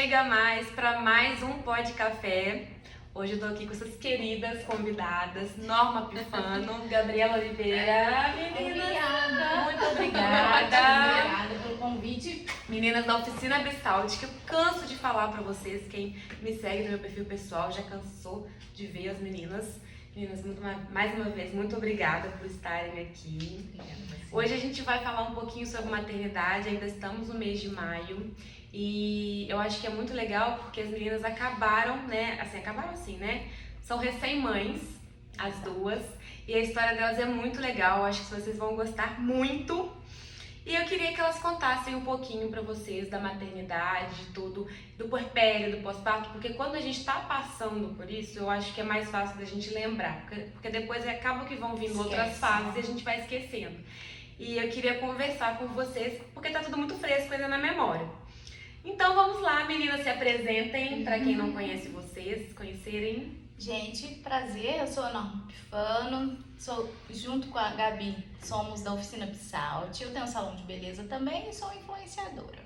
chega mais para mais um Pó de Café. Hoje eu tô aqui com essas queridas convidadas, Norma Pifano, Gabriela Oliveira. Meninas, muito obrigada. Obrigada pelo convite. Meninas da Oficina Bisalt, que eu canso de falar pra vocês, quem me segue no meu perfil pessoal já cansou de ver as meninas. Meninas, mais uma vez, muito obrigada por estarem aqui. Hoje a gente vai falar um pouquinho sobre maternidade, ainda estamos no mês de maio. E eu acho que é muito legal porque as meninas acabaram, né? São recém-mães, as duas. E a história delas é muito legal, acho que vocês vão gostar muito. E eu queria que elas contassem um pouquinho pra vocês da maternidade, de tudo, do puerpério, do pós-parto, porque quando a gente tá passando por isso, eu acho que é mais fácil da gente lembrar, porque depois acaba que vão vindo outras fases e a gente vai esquecendo. E eu queria conversar com vocês, porque tá tudo muito fresco ainda na memória. Então vamos lá, meninas, se apresentem para quem não conhece vocês, conhecerem. Gente, prazer, eu sou a Norma Pifano, sou, junto com a Gabi, somos da Oficina Bisalt. Eu tenho um salão de beleza também e sou influenciadora.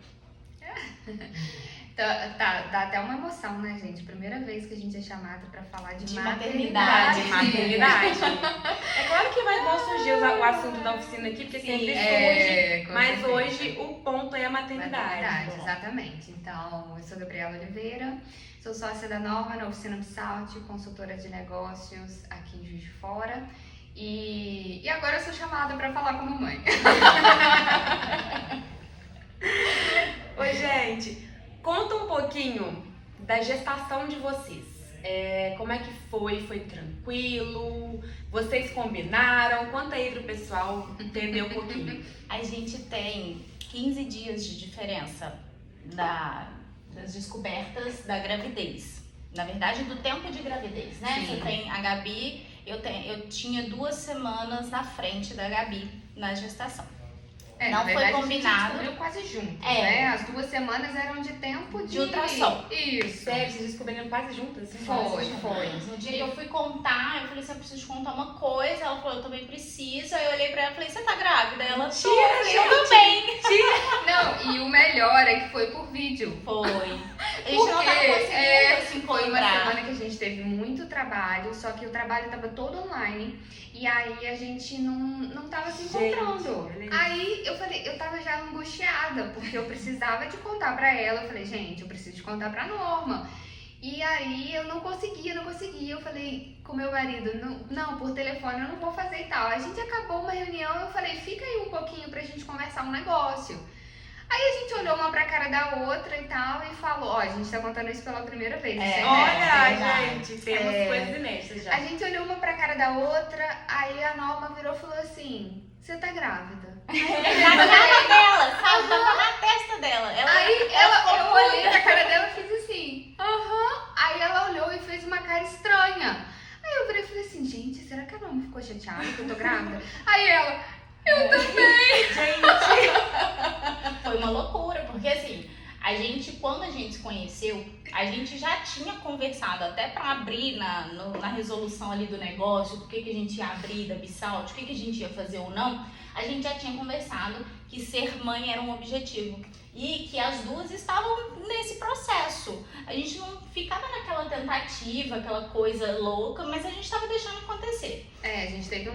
Dá até uma emoção, né, gente? Primeira vez que a gente é chamada pra falar de maternidade. É claro que vão surgir o assunto da oficina aqui, porque sempre surge, mas certeza. hoje o ponto é a maternidade. Exatamente. Então, eu sou Gabriela Oliveira, sou sócia da Norma na Oficina Bisalt, consultora de negócios aqui em Juiz de Fora. E agora eu sou chamada pra falar como mãe. Oi, gente. Conta um pouquinho da gestação de vocês. Como é que foi? Foi tranquilo? Vocês combinaram? Conta aí pro pessoal entender um pouquinho. A gente tem 15 dias de diferença das descobertas da gravidez. Na verdade, do tempo de gravidez, né? Sim. Você tem a Gabi, eu tinha 2 semanas na frente da Gabi na gestação. Não Não foi foi combinado. combinado. A gente descobriu quase juntos, É. né? As 2 semanas eram de tempo De ultrassom. Isso. Sério, vocês descobriram quase juntas? Foi. No dia que eu fui contar, eu falei assim, eu preciso te contar uma coisa. Ela falou, eu também preciso. Aí eu olhei pra ela e falei, você tá grávida? Ela, tô. Eu também. Não, e o melhor é que foi por vídeo. Foi. A gente não tava conseguindo se Foi uma encontrar. semana que a gente teve muito trabalho, só que o trabalho tava todo online. E aí a gente não tava se encontrando. Gente, Aí eu falei, eu tava já angustiada, porque eu precisava de contar pra ela. Eu falei, gente, eu preciso de contar pra Norma. E aí eu não conseguia. Eu falei com meu marido, não, por telefone eu não vou fazer e tal. A gente acabou uma reunião, eu falei, fica aí um pouquinho pra gente conversar um negócio. Aí a gente olhou uma pra cara da outra e tal e falou, ó, a gente tá contando isso pela primeira vez. Olha, gente, temos coisas inéditas já. A gente olhou uma pra cara da outra, aí a Norma virou e falou assim, você tá grávida? Na cara dela, sabe? Tava na testa dela. Eu olhei pra cara dela e fiz assim, Aí ela olhou e fez uma cara estranha. Aí eu virei e falei assim, gente, será que a Norma ficou chateada que eu tô grávida? Aí ela, eu também. Foi uma loucura, porque assim, quando a gente se conheceu, a gente já tinha conversado até pra abrir na resolução ali do negócio, do que a gente ia abrir da Bisalt, o que a gente ia fazer ou não, a gente já tinha conversado que ser mãe era um objetivo e que as duas estavam nesse processo. A gente não ficava naquela tentativa, aquela coisa louca, mas a gente estava deixando acontecer. A gente teve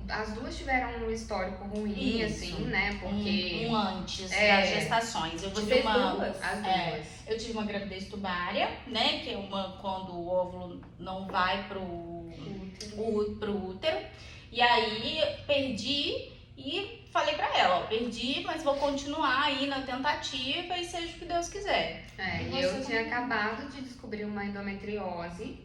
as duas tiveram um histórico ruim, Isso. assim, né? Porque Um antes das gestações. Eu tive Vocês uma. duas? as duas. Eu tive uma gravidez tubária, né? Que é uma quando o óvulo não vai pro útero. E aí perdi e falei pra ela, ó, perdi, mas vou continuar aí na tentativa e seja o que Deus quiser. E eu tinha acabado de descobrir uma endometriose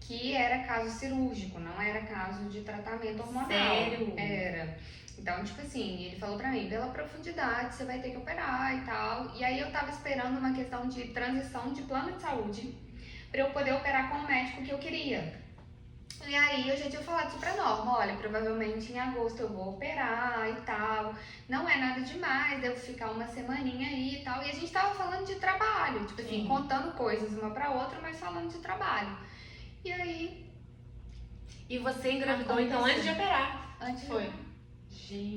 que era caso cirúrgico, não era caso de tratamento hormonal. Sério? Era. Então, tipo assim, ele falou pra mim, pela profundidade, você vai ter que operar e tal. E aí eu tava esperando uma questão de transição de plano de saúde pra eu poder operar com o médico que eu queria. E aí eu já tinha falado isso pra Norma, olha, provavelmente em agosto eu vou operar e tal. Não é nada demais, devo ficar uma semaninha aí e tal. E a gente tava falando de trabalho, tipo assim, contando coisas uma pra outra, mas falando de trabalho. E aí... E você engravidou então antes de operar? Antes Foi.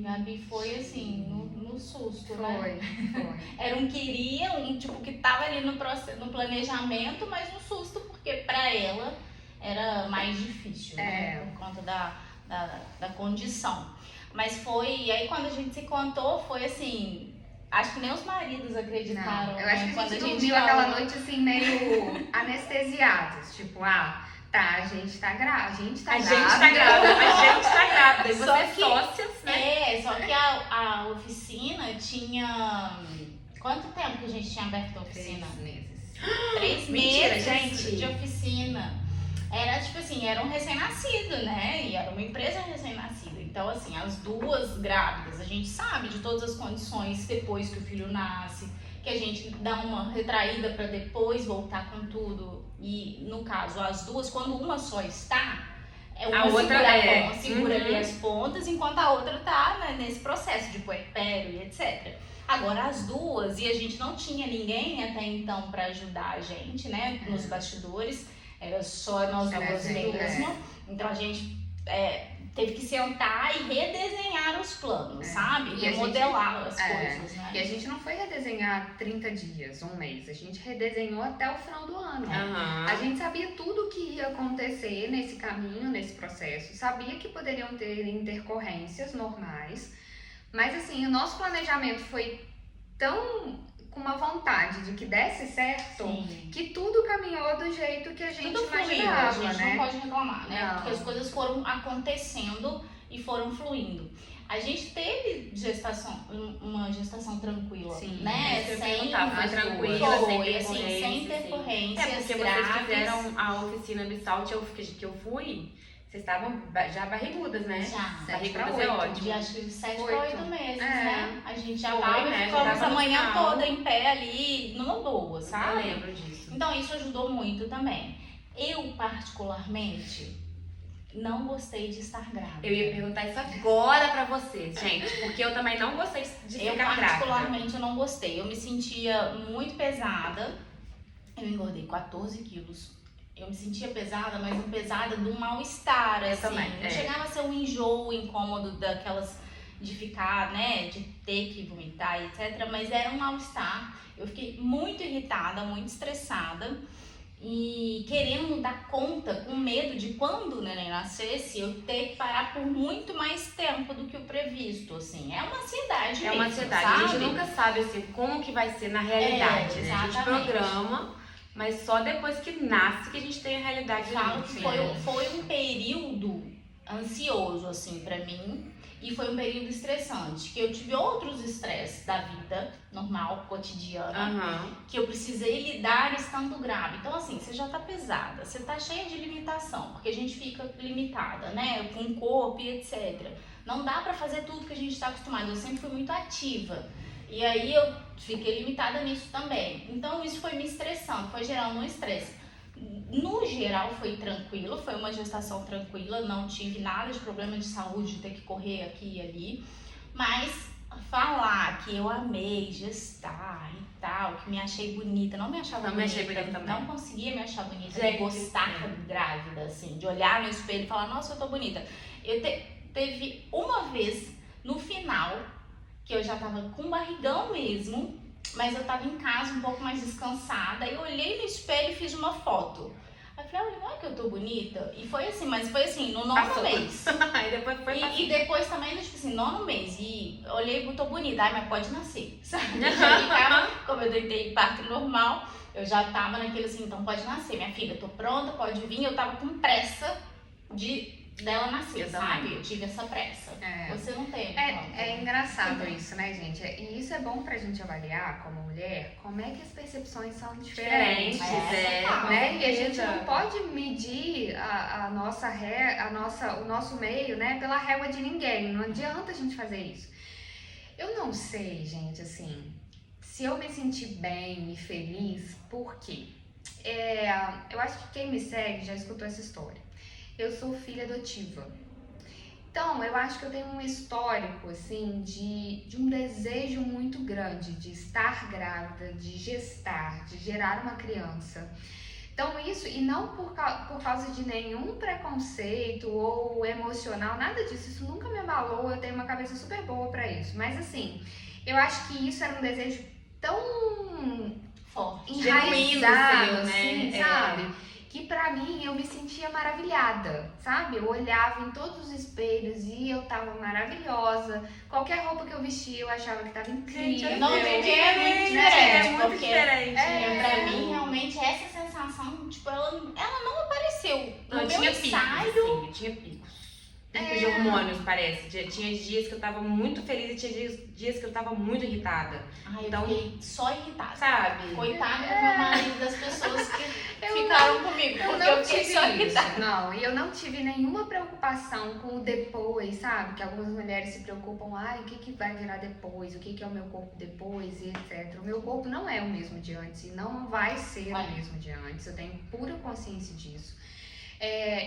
Gabi foi assim, no no susto, né? Foi. Era um queria, um tipo que tava ali no planejamento, mas no susto, porque pra ela era mais difícil, né? Por conta da condição. Mas foi, e aí quando a gente se contou, foi assim, acho que nem os maridos acreditaram. Não, eu acho que a quando gente dormiu falou. aquela noite assim, meio anestesiados. Tipo, tá, a gente tá grávida. A gente tá grávida. E Só vocês que- sócias, né? Só que a oficina tinha. Quanto tempo que a gente tinha aberto a oficina? 3 meses. 3 Mentira, meses gente. de oficina. Era tipo assim, era um recém-nascido, né? E era uma empresa recém-nascida. Então, assim, as duas grávidas, a gente sabe de todas as condições depois que o filho nasce, que a gente dá uma retraída para depois voltar com tudo. E no caso, as duas, quando uma só está, uma A outra segura ali as pontas, enquanto a outra tá, né, nesse processo de puerpério e etc. Agora as duas, e a gente não tinha ninguém até então para ajudar a gente, né, nos bastidores, era só nós duas mesmo. Então a gente teve que sentar e redesenhar os planos, sabe? E a gente- remodelar as coisas, né? E a gente não foi redesenhar 30 dias, um mês. A gente redesenhou até o final do ano. Aham. A gente sabia tudo o que ia acontecer nesse caminho, nesse processo. Sabia que poderiam ter intercorrências normais. Mas assim, o nosso planejamento foi tão com uma vontade de que desse certo, Sim. que tudo caminhou do jeito que a gente Tudo fluiu, a imaginava, gente né? não pode reclamar, né? Não. Porque as coisas foram acontecendo e foram fluindo. A gente teve uma gestação tranquila, Sim, né? Isso que eu ia Sem perguntar, foi as tranquila, duas. foi, sem assim, sem intercorrências, intercorrências porque graves. vocês fizeram a oficina Bissau que eu fui, vocês estavam já barrigudas, né? Já. 7 Barrigudas pra é 8. ótimo. De acho que de 7 8. para 8 meses, né? A gente já Foi, tava né? e Já ficamos tava a no manhã final. toda em pé ali, numa boa, Eu sabe? lembro disso. Então isso ajudou muito também. Eu, particularmente, não gostei de estar grávida. Eu ia perguntar isso agora pra vocês, gente, porque eu também não gostei de Eu ficar grávida. particularmente eu não gostei. Eu me sentia muito pesada. Eu engordei 14 quilos. Eu me sentia pesada, mas um pesada de um mal-estar, Eu assim. também, Não chegava a ser um enjoo, incômodo daquelas de ficar, né, de ter que vomitar, etc. Mas era um mal-estar. Eu fiquei muito irritada, muito estressada. E querendo dar conta, com medo de quando o neném nascesse, eu ter que parar por muito mais tempo do que o previsto, assim. É uma ansiedade É uma mesmo, ansiedade. A gente sabe? nunca sabe assim como que vai ser na realidade, né? A gente exatamente. programa, mas só depois que nasce que a gente tem a realidade. Falo ali. que foi um período ansioso, assim, pra mim. E foi um período estressante, que eu tive outros estresses da vida normal, cotidiana, Aham. que eu precisei lidar estando grávida. Então, assim, você já tá pesada, você tá cheia de limitação, porque a gente fica limitada, né, com o corpo e etc. Não dá pra fazer tudo que a gente tá acostumado. Eu sempre fui muito ativa. E aí eu fiquei limitada nisso também. Então, isso foi me estressando, foi gerando um estresse. No geral foi tranquilo, foi uma gestação tranquila, não tive nada de problema de saúde, de ter que correr aqui e ali, mas falar que eu amei gestar e tal, que me achei bonita, não me achava Não me bonita, achei bonita também. não conseguia me achar bonita, Gente, de gostar grávida, assim, de olhar no espelho e falar, nossa, eu tô bonita. Teve uma vez, no final, que eu já tava com barrigão mesmo, mas eu tava em casa um pouco mais descansada, e eu olhei no espelho e fiz uma foto. Aí eu falei, olha, não é que eu tô bonita? E foi assim, mas foi assim, no 9º Passou. mês. Aí depois foi E depois também, tipo assim, 9º mês. E olhei e tô bonita, ai, mas pode nascer, sabe? Eu já ficava, como eu deitei em parto normal, eu já tava naquele assim, então pode nascer, minha filha, tô pronta, pode vir. Eu tava com pressa dela nascer, Eu sabe? também. Eu tive essa pressa. É. Você não teve. É engraçado isso, né, gente? E isso é bom pra gente avaliar como mulher, como é que as percepções são diferentes. diferentes, Né? E a gente certeza. não pode medir o nosso meio, né, pela régua de ninguém. Não adianta a gente fazer isso. Eu não sei, gente, assim, se eu me senti bem e feliz, por quê? Eu acho que quem me segue já escutou essa história. Eu sou filha adotiva. Então, eu acho que eu tenho um histórico, assim, de um desejo muito grande de estar grávida, de gestar, de gerar uma criança. Então, isso, e não por causa de nenhum preconceito ou emocional, nada disso, isso nunca me abalou, eu tenho uma cabeça super boa pra isso. Mas, assim, Eu acho que isso era um desejo tão Forte. enraizado, Genuíno, assim, né? sabe? Que pra mim eu me sentia maravilhada, sabe? Eu olhava em todos os espelhos e eu tava maravilhosa. Qualquer roupa que eu vestia eu achava que tava incrível. Não, gente, é muito né? É diferente, muito porque diferente. pra mim, realmente, essa sensação, tipo, ela não apareceu. No Eu meu tinha picos, ensaio, assim, eu tinha picos. Picos de hormônios, parece. Tinha dias que eu tava muito feliz e tinha dias que eu tava muito irritada. ai, eu Então, fiquei só irritada. sabe? Coitado do meu marido, das pessoas que ficaram comigo, Eu porque não eu fiquei tive só isso, irritada. não. E eu não tive nenhuma preocupação com o depois, sabe? Que algumas mulheres se preocupam, ai, o que, que vai virar depois? O que, que é o meu corpo depois? E etc. O meu corpo não é o mesmo de antes e não vai ser o mesmo de antes. Eu tenho pura consciência disso.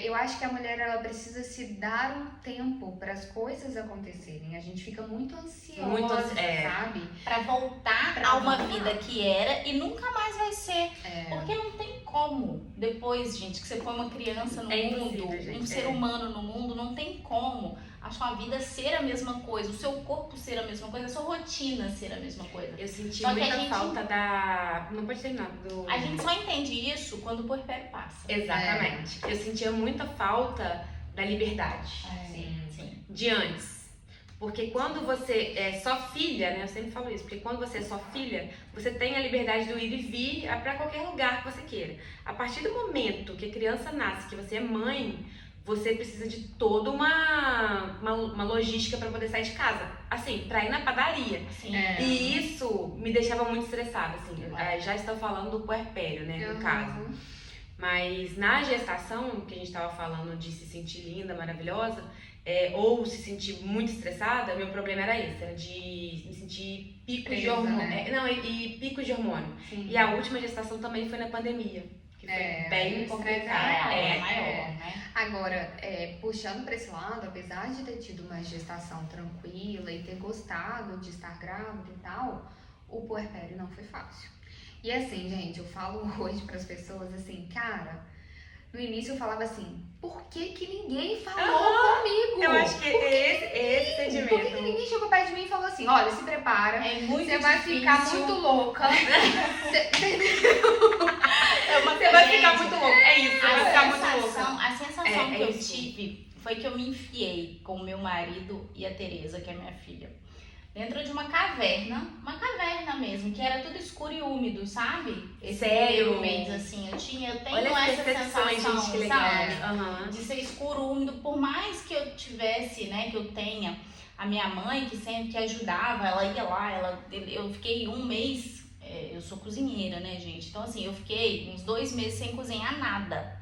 Eu acho que a mulher ela precisa se dar um tempo para as coisas acontecerem. A gente fica muito ansiosa, sabe? Pra voltar a uma vida que era e nunca mais vai ser. Porque não tem como. Depois, gente, que você põe uma criança no mundo, impossível, gente. um ser humano no mundo, não tem como a sua vida ser a mesma coisa, o seu corpo ser a mesma coisa, a sua rotina ser a mesma coisa. Eu senti Só que muita a gente- falta da... Não pode terminar. A gente só entende isso quando o puerpério passa. Exatamente. Eu sentia muita falta da liberdade. Sim. De antes. Porque quando você é só filha, né? Eu sempre falo isso, porque quando você é só filha, você tem a liberdade do ir e vir para qualquer lugar que você queira. A partir do momento que a criança nasce, que você é mãe, você precisa de toda uma logística para poder sair de casa. Assim, para ir na padaria. Sim. E isso me deixava muito estressada, assim. Já estou falando do puerpério, né, no caso. Mas na gestação, que a gente estava falando de se sentir linda, maravilhosa, ou se sentir muito estressada, meu problema era esse, era de me sentir picos de Presa, hormônio. né? E picos de hormônio. Sim. E a última gestação também foi na pandemia, que foi bem o complicada. É maior, né? Agora, puxando para esse lado, apesar de ter tido uma gestação tranquila e ter gostado de estar grávida e tal, o puerpério não foi fácil. E assim, gente, eu falo hoje para as pessoas assim, cara, no início eu falava assim, por que que ninguém falou comigo? Eu acho que esse sentimento. Por que que ninguém chegou perto de mim e falou assim, olha, se prepara, É muito você vai difícil. ficar muito louca. Você vai ficar muito louco. É isso, você vai ficar muito louca. A sensação É que eu isso. tive foi que eu me enfiei com o meu marido e a Tereza, que é minha filha, dentro de uma caverna mesmo, que era tudo escuro e úmido, sabe? Esse Sério? primeiro mês, assim, eu tenho Olha as essa percepções, sensação, gente, que legal. sabe? Aham. De ser escuro, úmido, por mais que eu tivesse, né, que eu tenha a minha mãe que sempre que ajudava, ela ia lá, eu fiquei um mês, eu sou cozinheira, né, gente? Então, assim, eu fiquei uns 2 meses sem cozinhar nada,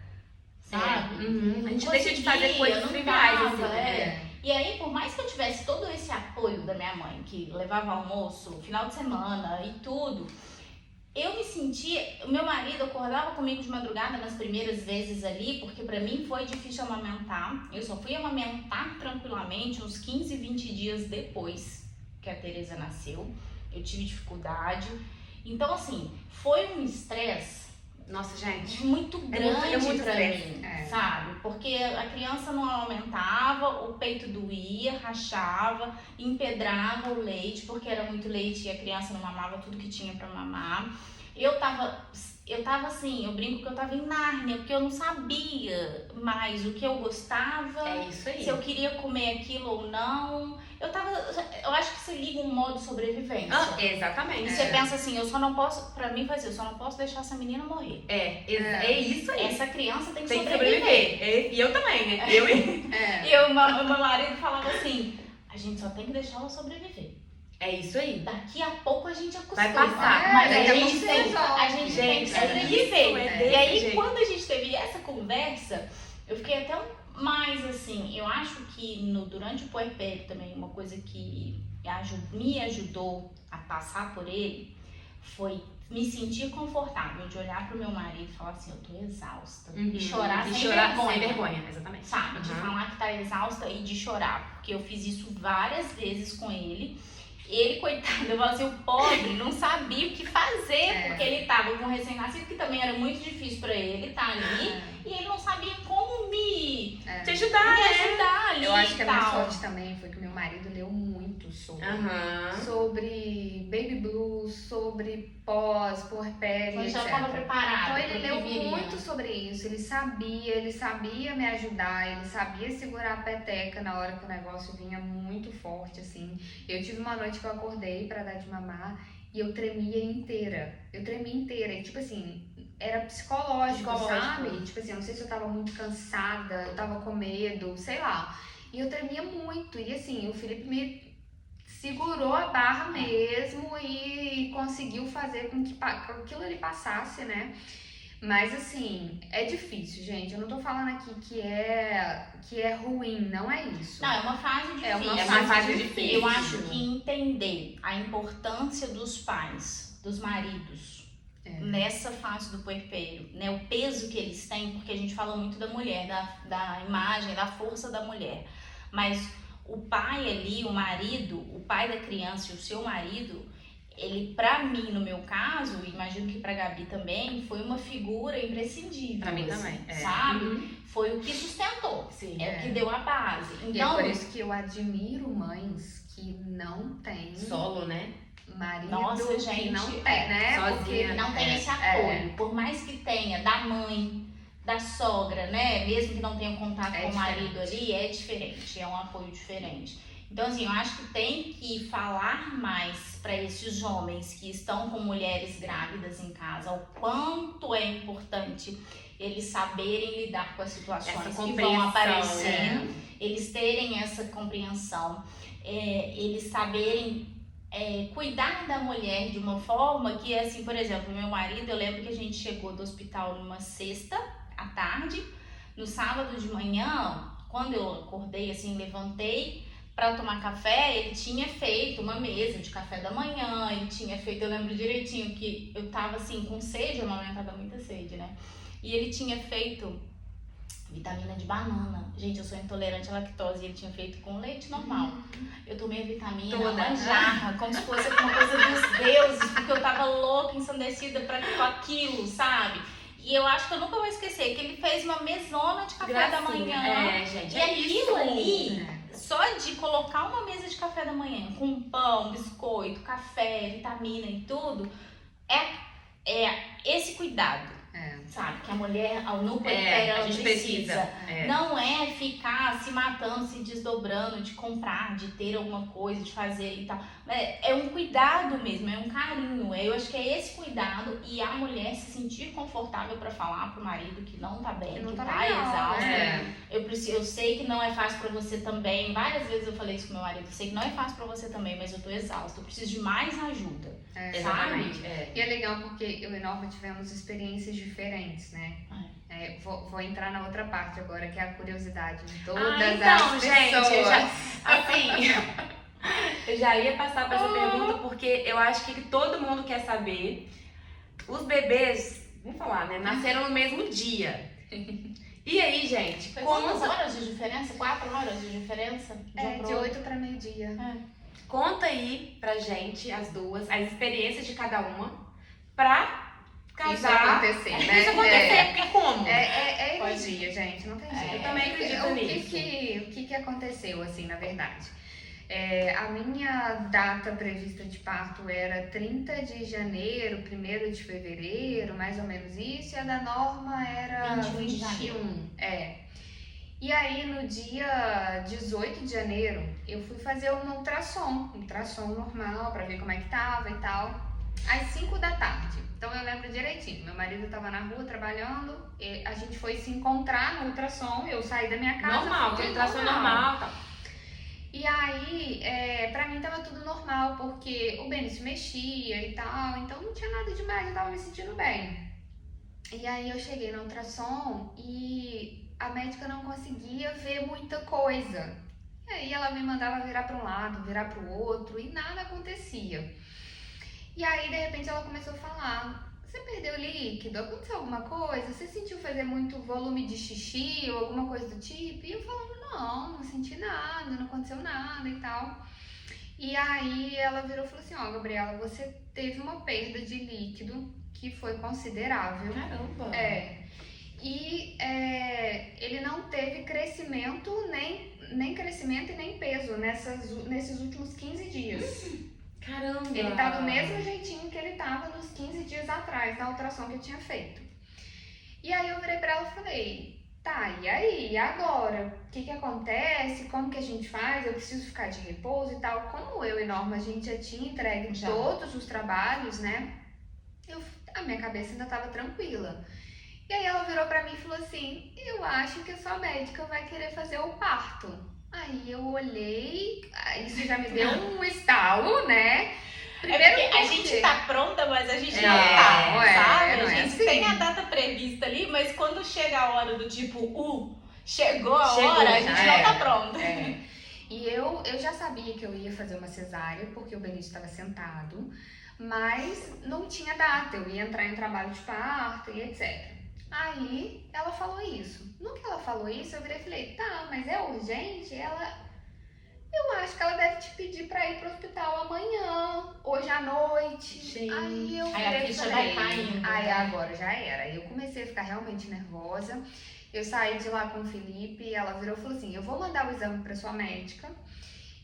sabe? A gente deixa de conseguia, fazer coisas não triviais, dava, assim. é. E aí, por mais que eu tivesse todo esse apoio da minha mãe, que levava almoço, final de semana e tudo, eu me sentia... O meu marido acordava comigo de madrugada nas primeiras vezes ali, porque pra mim foi difícil amamentar. Eu só fui amamentar tranquilamente uns 15, 20 dias depois que a Tereza nasceu. Eu tive dificuldade. Então, assim, foi um estresse Nossa, gente. muito grande muito pra estresse. mim, sabe? Porque a criança não aumentava, o peito doía, rachava, empedrava o leite, porque era muito leite e a criança não mamava tudo que tinha pra mamar. Eu tava assim, eu brinco que eu tava em Nárnia, porque eu não sabia mais o que eu gostava, É isso aí. se eu queria comer aquilo ou não. Eu acho que você liga um modo sobrevivência. Exatamente. E você pensa assim, eu só não posso, pra mim eu só não posso deixar essa menina morrer. É isso aí. Essa criança tem que Tem que sobreviver. sobreviver. E eu também, né? Eu e... E o meu marido falava assim, a gente só tem que deixar ela sobreviver. É isso aí. Daqui a pouco a gente acostuma. Vai passar. Mas daqui a a gente pouco tem, você resolve. a gente tem que Gente, é sobreviver. isso, é desse E aí, jeito. quando a gente teve essa conversa, eu fiquei até mais assim, eu acho que durante o puerpério também, uma coisa que me ajudou a passar por ele foi me sentir confortável de olhar pro meu marido e falar assim, eu tô exausta. E chorar sem vergonha. sem vergonha, exatamente. Sabe? De falar que tá exausta e de chorar. Porque eu fiz isso várias vezes com ele. Ele, coitado, eu falo assim, o pobre não sabia o que fazer, porque ele tava com um recém-nascido, que também era muito difícil pra ele estar ali, e ele não sabia como me Te ajudar, ajudar ali Eu acho que e a minha tal. sorte também foi que meu marido leu muito sobre. Aham. Sobre baby blues, sobre pós-puerpério, Ele etc. já estava preparado. Então ele pro que leu viria, muito né? sobre isso, ele sabia me ajudar, ele sabia segurar a peteca na hora que o negócio vinha muito forte, assim. Eu tive uma noite que eu acordei pra dar de mamar e eu tremia inteira. E tipo assim, era psicológico, sabe? Tipo assim, eu não sei se eu tava muito cansada, eu tava com medo, sei lá. E eu tremia muito. E assim, o Felipe me segurou a barra mesmo e conseguiu fazer com que aquilo ali passasse, né? Mas assim, é difícil, gente. Eu não tô falando aqui que é ruim, não é isso. Não, é uma fase difícil. É uma fase difícil. Eu acho que entender a importância dos pais, dos maridos, nessa fase do puerpério, né? O peso que eles têm, porque a gente fala muito da mulher, da imagem, da força da mulher. Mas o pai ali, o marido, o pai da criança e o seu marido, ele, pra mim, no meu caso, imagino que pra Gabi também, foi uma figura imprescindível. Pra mim assim, também, sabe? Uhum. Foi o que sustentou. Sim. É o que deu a base. E é Então, por isso que eu admiro mães que não têm Solo, né? marido, Nossa, que gente, não tem, né? sozinha. Porque não tem esse apoio. Por mais que tenha da mãe, da sogra, né? Mesmo que não tenha contato com o marido ali, é diferente, é um apoio diferente. Então, assim, eu acho que tem que falar mais para esses homens que estão com mulheres grávidas em casa, o quanto é importante eles saberem lidar com as situações que vão aparecer, eles terem essa compreensão, eles saberem cuidar da mulher de uma forma que, assim, por exemplo, meu marido, eu lembro que a gente chegou do hospital numa sexta à tarde, no sábado de manhã, quando eu acordei, assim, levantei para tomar café, ele tinha feito uma mesa de café da manhã, ele tinha feito, eu lembro direitinho que eu tava assim com sede, a mamãe tava muita sede, né? E ele tinha feito vitamina de banana. Gente, eu sou intolerante à lactose e ele tinha feito com leite normal. Eu tomei a vitamina, uma jarra, como se fosse uma coisa dos deuses, porque eu tava louca, ensandecida com aquilo, sabe? E eu acho que eu nunca vou esquecer que ele fez uma mesona de café da manhã. Gente, e aquilo ali, só de colocar uma mesa de café da manhã com pão, biscoito, café, vitamina e tudo, é esse cuidado. Sabe? Que a mulher, no puerpério, ela precisa. Não é ficar se matando, se desdobrando, de comprar, de ter alguma coisa, de fazer e tal. É um cuidado mesmo, é um carinho. Eu acho que é esse cuidado e a mulher se sentir confortável para falar pro marido que não tá bem, que tá exausta. Eu sei que não é fácil pra você também. Várias vezes eu falei isso com meu marido. Eu sei que não é fácil pra você também, mas eu tô exausta. Eu preciso de mais ajuda. Exatamente. E é legal porque eu e Norma tivemos experiências diferentes, né? Vou entrar na outra parte agora, que é a curiosidade de todas as pessoas. Eu já ia passar pra essa pergunta porque eu acho que todo mundo quer saber. Os bebês, vamos falar, né? Nasceram no mesmo dia. E aí, gente? Foi quantas horas de diferença? 4 horas de diferença? De 8 para meio-dia. Conta aí pra gente, as duas, as experiências de cada uma pra casar. Isso acontecer, né? Isso acontecer, porque como? É energia, gente, não tem jeito. Eu também acredito nisso. O que aconteceu, assim, na verdade? A minha data prevista de parto era 30 de janeiro, 1º de fevereiro, mais ou menos isso, e a da Norma era 21 de janeiro. E aí, no dia 18 de janeiro, eu fui fazer um ultrassom normal, pra ver como é que tava e tal, às 5 da tarde. Então eu lembro direitinho, meu marido tava na rua trabalhando, a gente foi se encontrar no ultrassom, eu saí da minha casa. Normal, ultrassom normal, tá. E aí, pra mim tava tudo normal, porque o Benny se mexia e tal, então não tinha nada demais, eu tava me sentindo bem. E aí eu cheguei no ultrassom e a médica não conseguia ver muita coisa. E aí ela me mandava virar para um lado, virar para o outro e nada acontecia. E aí, de repente, ela começou a falar: você perdeu líquido? Aconteceu alguma coisa? Você sentiu fazer muito volume de xixi ou alguma coisa do tipo? E eu falando: não senti nada, não aconteceu nada e tal. E aí ela virou e falou assim: Gabriela, você teve uma perda de líquido que foi considerável. Caramba! E ele não teve crescimento nem crescimento e nem peso nesses últimos 15 dias. Caramba! Ele tá do mesmo jeitinho que ele tava nos 15 dias atrás, na ultrassom que eu tinha feito. E aí eu virei pra ela e falei, tá, e aí? E agora? O que acontece? Como que a gente faz? Eu preciso ficar de repouso e tal. Como eu e Norma, a gente já tinha entregue todos os trabalhos, né? A minha cabeça ainda tava tranquila. E aí ela virou pra mim e falou assim, eu acho que a sua médica vai querer fazer o parto. Aí eu olhei, isso já me deu um estalo, né? Primeiro porque a gente tá pronta, mas a gente não tá, sabe? A gente tem a data prevista ali, mas quando chega a hora do tipo, chegou a hora, a gente não tá pronta. E eu já sabia que eu ia fazer uma cesárea, porque o Benício estava sentado, mas não tinha data, eu ia entrar em trabalho de parto e etc. Aí ela falou isso. No que ela falou isso, eu virei e falei, tá, mas é urgente? Eu acho que ela deve te pedir pra ir pro hospital amanhã, hoje à noite. Sim. Aí eu Aí a ficha vai caindo. Aí agora já era. Aí eu comecei a ficar realmente nervosa. Eu saí de lá com o Felipe, ela virou e falou assim, eu vou mandar o exame pra sua médica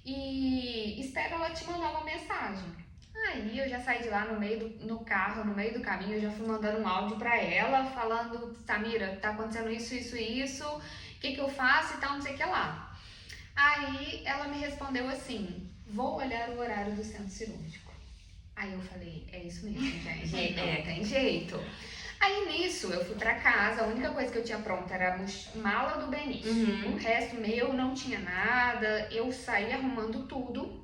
e espero ela te mandar uma mensagem. Aí eu já saí de lá no carro, no meio do caminho, eu já fui mandando um áudio pra ela, falando, Samira, tá acontecendo isso, o que eu faço e tal, não sei o que lá. Aí ela me respondeu assim, vou olhar o horário do centro cirúrgico. Aí eu falei, é isso mesmo, gente, não tem jeito. Aí nisso eu fui pra casa, a única coisa que eu tinha pronta era a mala do Benício. O resto meu não tinha nada, eu saí arrumando tudo.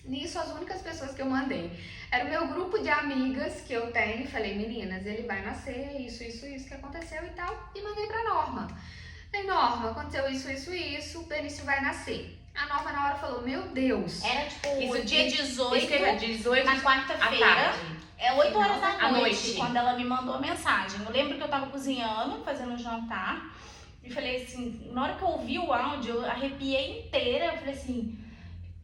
Nisso, as únicas pessoas que eu mandei era o meu grupo de amigas que eu tenho. Falei, meninas, ele vai nascer, isso que aconteceu e tal. E mandei pra Norma. Falei, Norma, aconteceu isso, o Benício vai nascer. A Norma na hora falou, meu Deus. Era tipo isso, dia 18 na quarta-feira. 8 horas da noite, noite, quando ela me mandou a mensagem. Eu lembro que eu tava cozinhando, fazendo um jantar. E falei assim, na hora que eu ouvi o áudio, eu arrepiei inteira. Eu falei assim...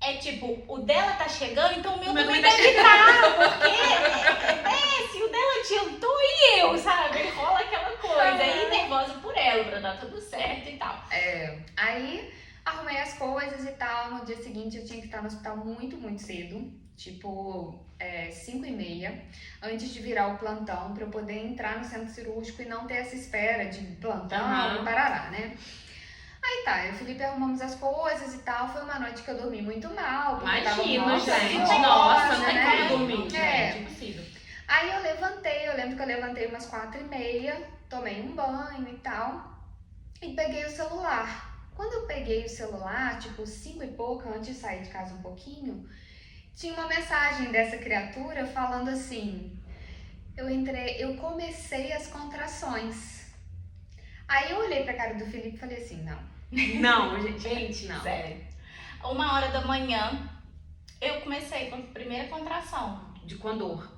É tipo, o dela tá chegando, então o meu também deve estar, porque se o dela adiantou e eu, sabe? Rola aquela coisa, aí nervosa por ela, pra dar tudo certo e tal. Aí arrumei as coisas e tal, no dia seguinte eu tinha que estar no hospital muito, muito cedo, tipo 5h30, antes de virar o plantão, pra eu poder entrar no centro cirúrgico e não ter essa espera de plantão, parará, né? Aí tá, eu e o Felipe arrumamos as coisas e tal, foi uma noite que eu dormi muito mal. Imagina, gente, nossa, não tem como dormir, gente, impossível. Aí eu lembro que eu levantei umas 4h30, tomei um banho e tal, e peguei o celular. Quando eu peguei o celular, tipo 5 e pouco, antes de sair de casa um pouquinho, tinha uma mensagem dessa criatura falando assim, eu comecei as contrações. Aí eu olhei pra cara do Felipe e falei assim, não, gente, não. Sério. 1h da manhã, eu comecei com a primeira contração. Com dor.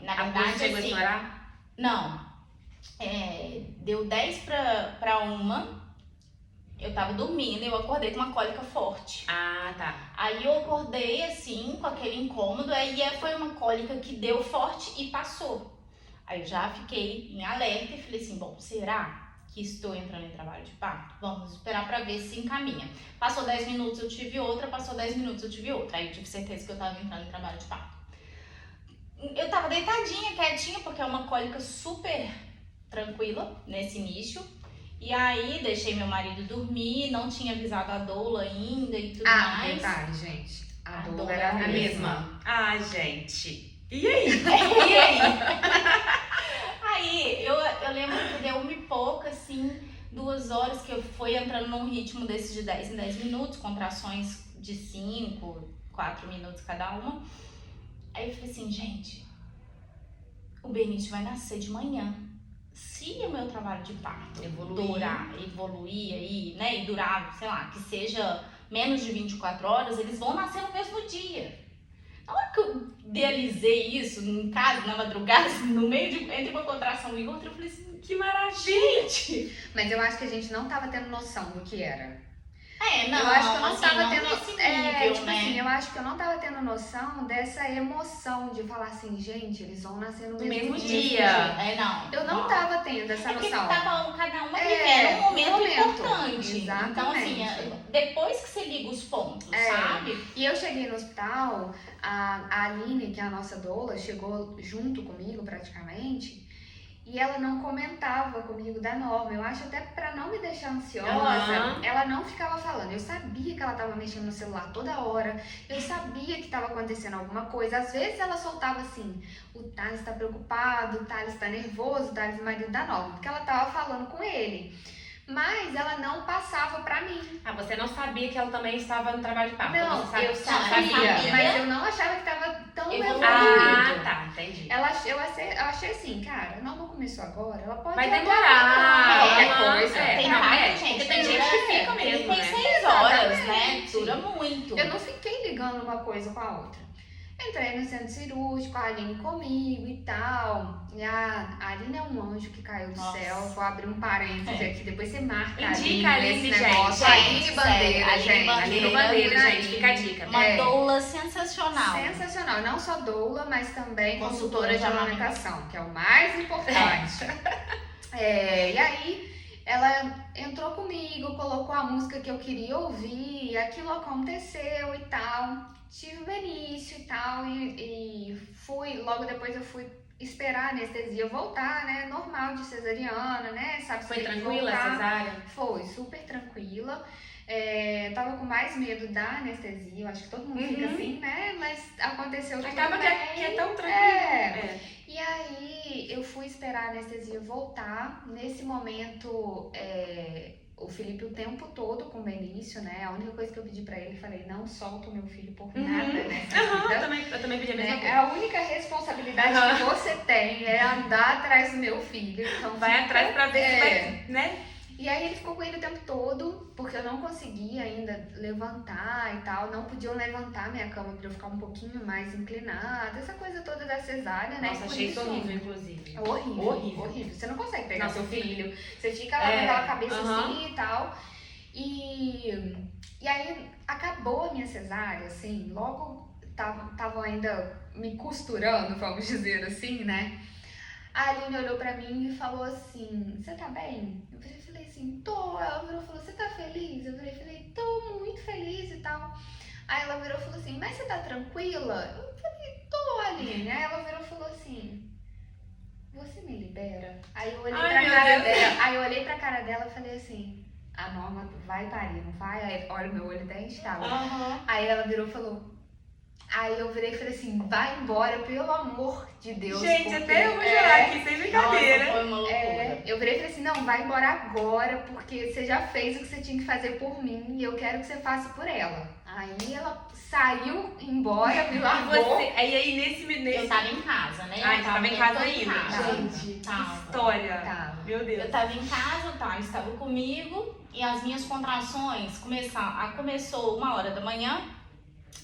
Na verdade, chegou a estourar? Não. Deu 10 pra 1, eu tava dormindo e eu acordei com uma cólica forte. Ah, tá. Aí eu acordei assim, com aquele incômodo, aí foi uma cólica que deu forte e passou. Aí eu já fiquei em alerta e falei assim, bom, será que estou entrando em trabalho de parto? Vamos esperar pra ver se encaminha. Passou 10 minutos, eu tive outra, passou 10 minutos, eu tive outra. Aí eu tive certeza que eu tava entrando em trabalho de parto. Eu tava deitadinha, quietinha, porque é uma cólica super tranquila nesse início. E aí deixei meu marido dormir, não tinha avisado a doula ainda e tudo mais. Detalhe, gente. A doula era era a mesma. Ah, gente. E aí? E aí? Aí, eu lembro que deu 1 e pouco, assim, 2 horas que eu fui entrando num ritmo desses de 10 em 10 minutos, contrações de 5, 4 minutos cada uma. Aí eu falei assim, gente, o Benício vai nascer de manhã. Se o meu trabalho de parto evoluir aí, né, e durar, sei lá, que seja menos de 24 horas, eles vão nascer no mesmo dia. Na hora que eu idealizei isso em casa, na madrugada, no meio entre uma contração e outra, eu falei assim, que maravilha! Mas eu acho que a gente não tava tendo noção do que era. Não, eu acho que eu não assim, tava não tendo. nesse nível, Tipo né? assim, eu acho que eu não tava tendo noção dessa emoção de falar assim, gente, eles vão nascer no mesmo dia. Não. Eu não tava tendo essa É porque noção. tava cada uma vivendo um momento importante. Exatamente. Então, assim, depois que você liga os pontos, sabe? E eu cheguei no hospital, a Aline, que é a nossa doula, chegou junto comigo praticamente. E ela não comentava comigo da Norma. Eu acho até pra não me deixar ansiosa, ela não ficava falando. Eu sabia que ela tava mexendo no celular toda hora. Eu sabia que tava acontecendo alguma coisa. Às vezes ela soltava assim, o Thales tá preocupado, o Thales tá nervoso, o Thales é o marido da Norma. Porque ela tava falando com ele. Mas ela não passava pra mim. Você não sabia que ela também estava no trabalho de parto? Não, eu sabia, mas eu não achava que tava tão evoluído. Tá, entendi. Eu achei assim, cara, a Norma começou agora, ela pode Vai ir até demorar. qualquer coisa. Tem parte, gente, tem gente que fica mesmo, né? 36 horas, né? Dura muito. Eu não fiquei ligando uma coisa com a outra. Entrei no centro cirúrgico, a Aline comigo e tal. E a Aline é um anjo que caiu do céu. Vou abrir um parênteses aqui, depois você marca Indica a Aline, nesse negócio. gente. Aline Bandeira, gente. Aline Bandeira, gente, fica a dica. Uma doula sensacional. Sensacional. Não só doula, mas também consultora de amamentação, amamentação, que é o mais importante. E aí, ela entrou comigo, colocou a música que eu queria ouvir, aquilo aconteceu e tal. Tive o Benício e tal, e fui, logo depois eu fui esperar a anestesia voltar, né? Normal de cesariana, né? Sabe, foi tranquila a cesárea? Foi, super tranquila. Tava com mais medo da anestesia, eu acho que todo mundo fica assim, né? Mas aconteceu tudo Acaba bem. que é tão tranquilo. E aí eu fui esperar a anestesia voltar. Nesse momento, o Felipe o tempo todo com o Benício, né? A única coisa que eu pedi pra ele, falei, não solta o meu filho por nada nessa vida. Eu também pedi a mesma coisa. A única responsabilidade que você tem é andar atrás do meu filho. Então vai atrás pra ver se vai, né? E aí ele ficou com ele o tempo todo, porque eu não conseguia ainda levantar e tal. Não podiam levantar minha cama pra eu ficar um pouquinho mais inclinada. Essa coisa toda da cesárea, né? Nossa, achei isso horrível, inclusive. Horrível. Você não consegue pegar seu filho. Você fica lá com aquela cabeça assim e tal. E aí acabou a minha cesárea, assim. Logo estavam ainda me costurando, vamos dizer assim, né? A Aline olhou pra mim e falou assim, você tá bem? Eu falei assim, tô. Ela virou e falou, você tá feliz? Eu falei, tô muito feliz e tal. Aí ela virou e falou assim, mas você tá tranquila? Eu falei, tô, Aline. Aí ela virou e falou assim, você me libera? Aí eu olhei pra cara dela e falei assim, a Norma vai parir, não vai? Aí, olha, meu olho até estava. Aí ela virou e falou, aí eu virei e falei assim, vai embora, pelo amor de Deus. Gente, porque, até eu vou chorar aqui, sem brincadeira. Nossa, foi uma loucura. Eu virei e falei assim, não, vai embora agora, porque você já fez o que você tinha que fazer por mim e eu quero que você faça por ela. Aí ela saiu embora, me largou. E aí nesse... Eu tava em casa, né? Eu tava em casa ainda. Gente, que história. Tava. Meu Deus. Eu tava em casa, o Thales estava comigo e as minhas contrações começou 1h da manhã.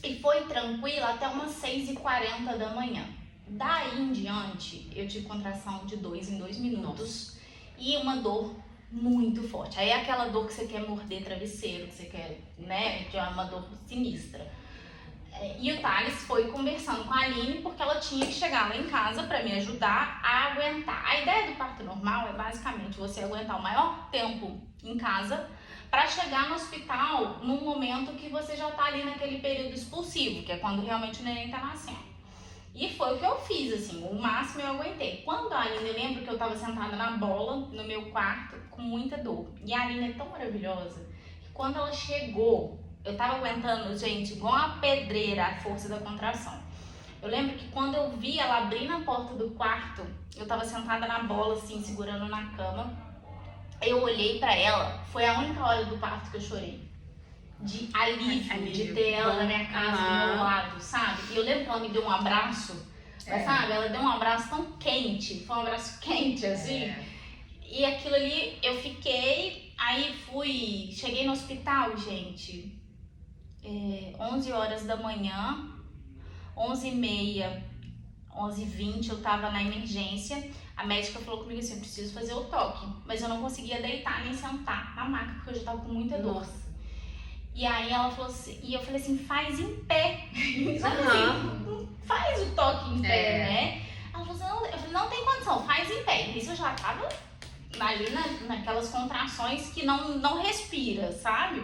E foi tranquila até umas 6h40 da manhã. Daí em diante, eu tive contração de 2 em 2 minutos. E uma dor muito forte. Aí é aquela dor que você quer morder travesseiro, que você quer, né? Que é uma dor sinistra. E o Thales foi conversando com a Aline porque ela tinha que chegar lá em casa para me ajudar a aguentar. A ideia do parto normal é basicamente você aguentar o maior tempo em casa para chegar no hospital num momento que você já tá ali naquele período expulsivo, que é quando realmente o neném tá nascendo. E foi o que eu fiz, assim, o máximo eu aguentei. Quando a Aline, eu lembro que eu tava sentada na bola, no meu quarto, com muita dor. E a Aline é tão maravilhosa, que quando ela chegou, eu tava aguentando, gente, igual uma pedreira, a força da contração. Eu lembro que quando eu vi ela abrir na porta do quarto, eu tava sentada na bola, assim, segurando na cama. Eu olhei pra ela, foi a única hora do parto que eu chorei. De alívio, de ter ela na minha casa, do meu lado, sabe? E eu lembro que ela me deu um abraço, sabe? Ela deu um abraço tão quente, foi um abraço quente, assim. E aquilo ali, eu fiquei, aí cheguei no hospital, gente, 11h da manhã, 11h30, 11h20, eu tava na emergência. A médica falou comigo assim, eu preciso fazer o toque. Mas eu não conseguia deitar nem sentar na maca, porque eu já tava com muita dor. Nossa. E aí ela falou assim, e eu falei assim, faz em pé. Sabe Aham. faz o toque em pé, né? Ela falou assim, não, eu falei, não tem condição, faz em pé. Isso eu já tava ali naquelas contrações que não respira, sabe?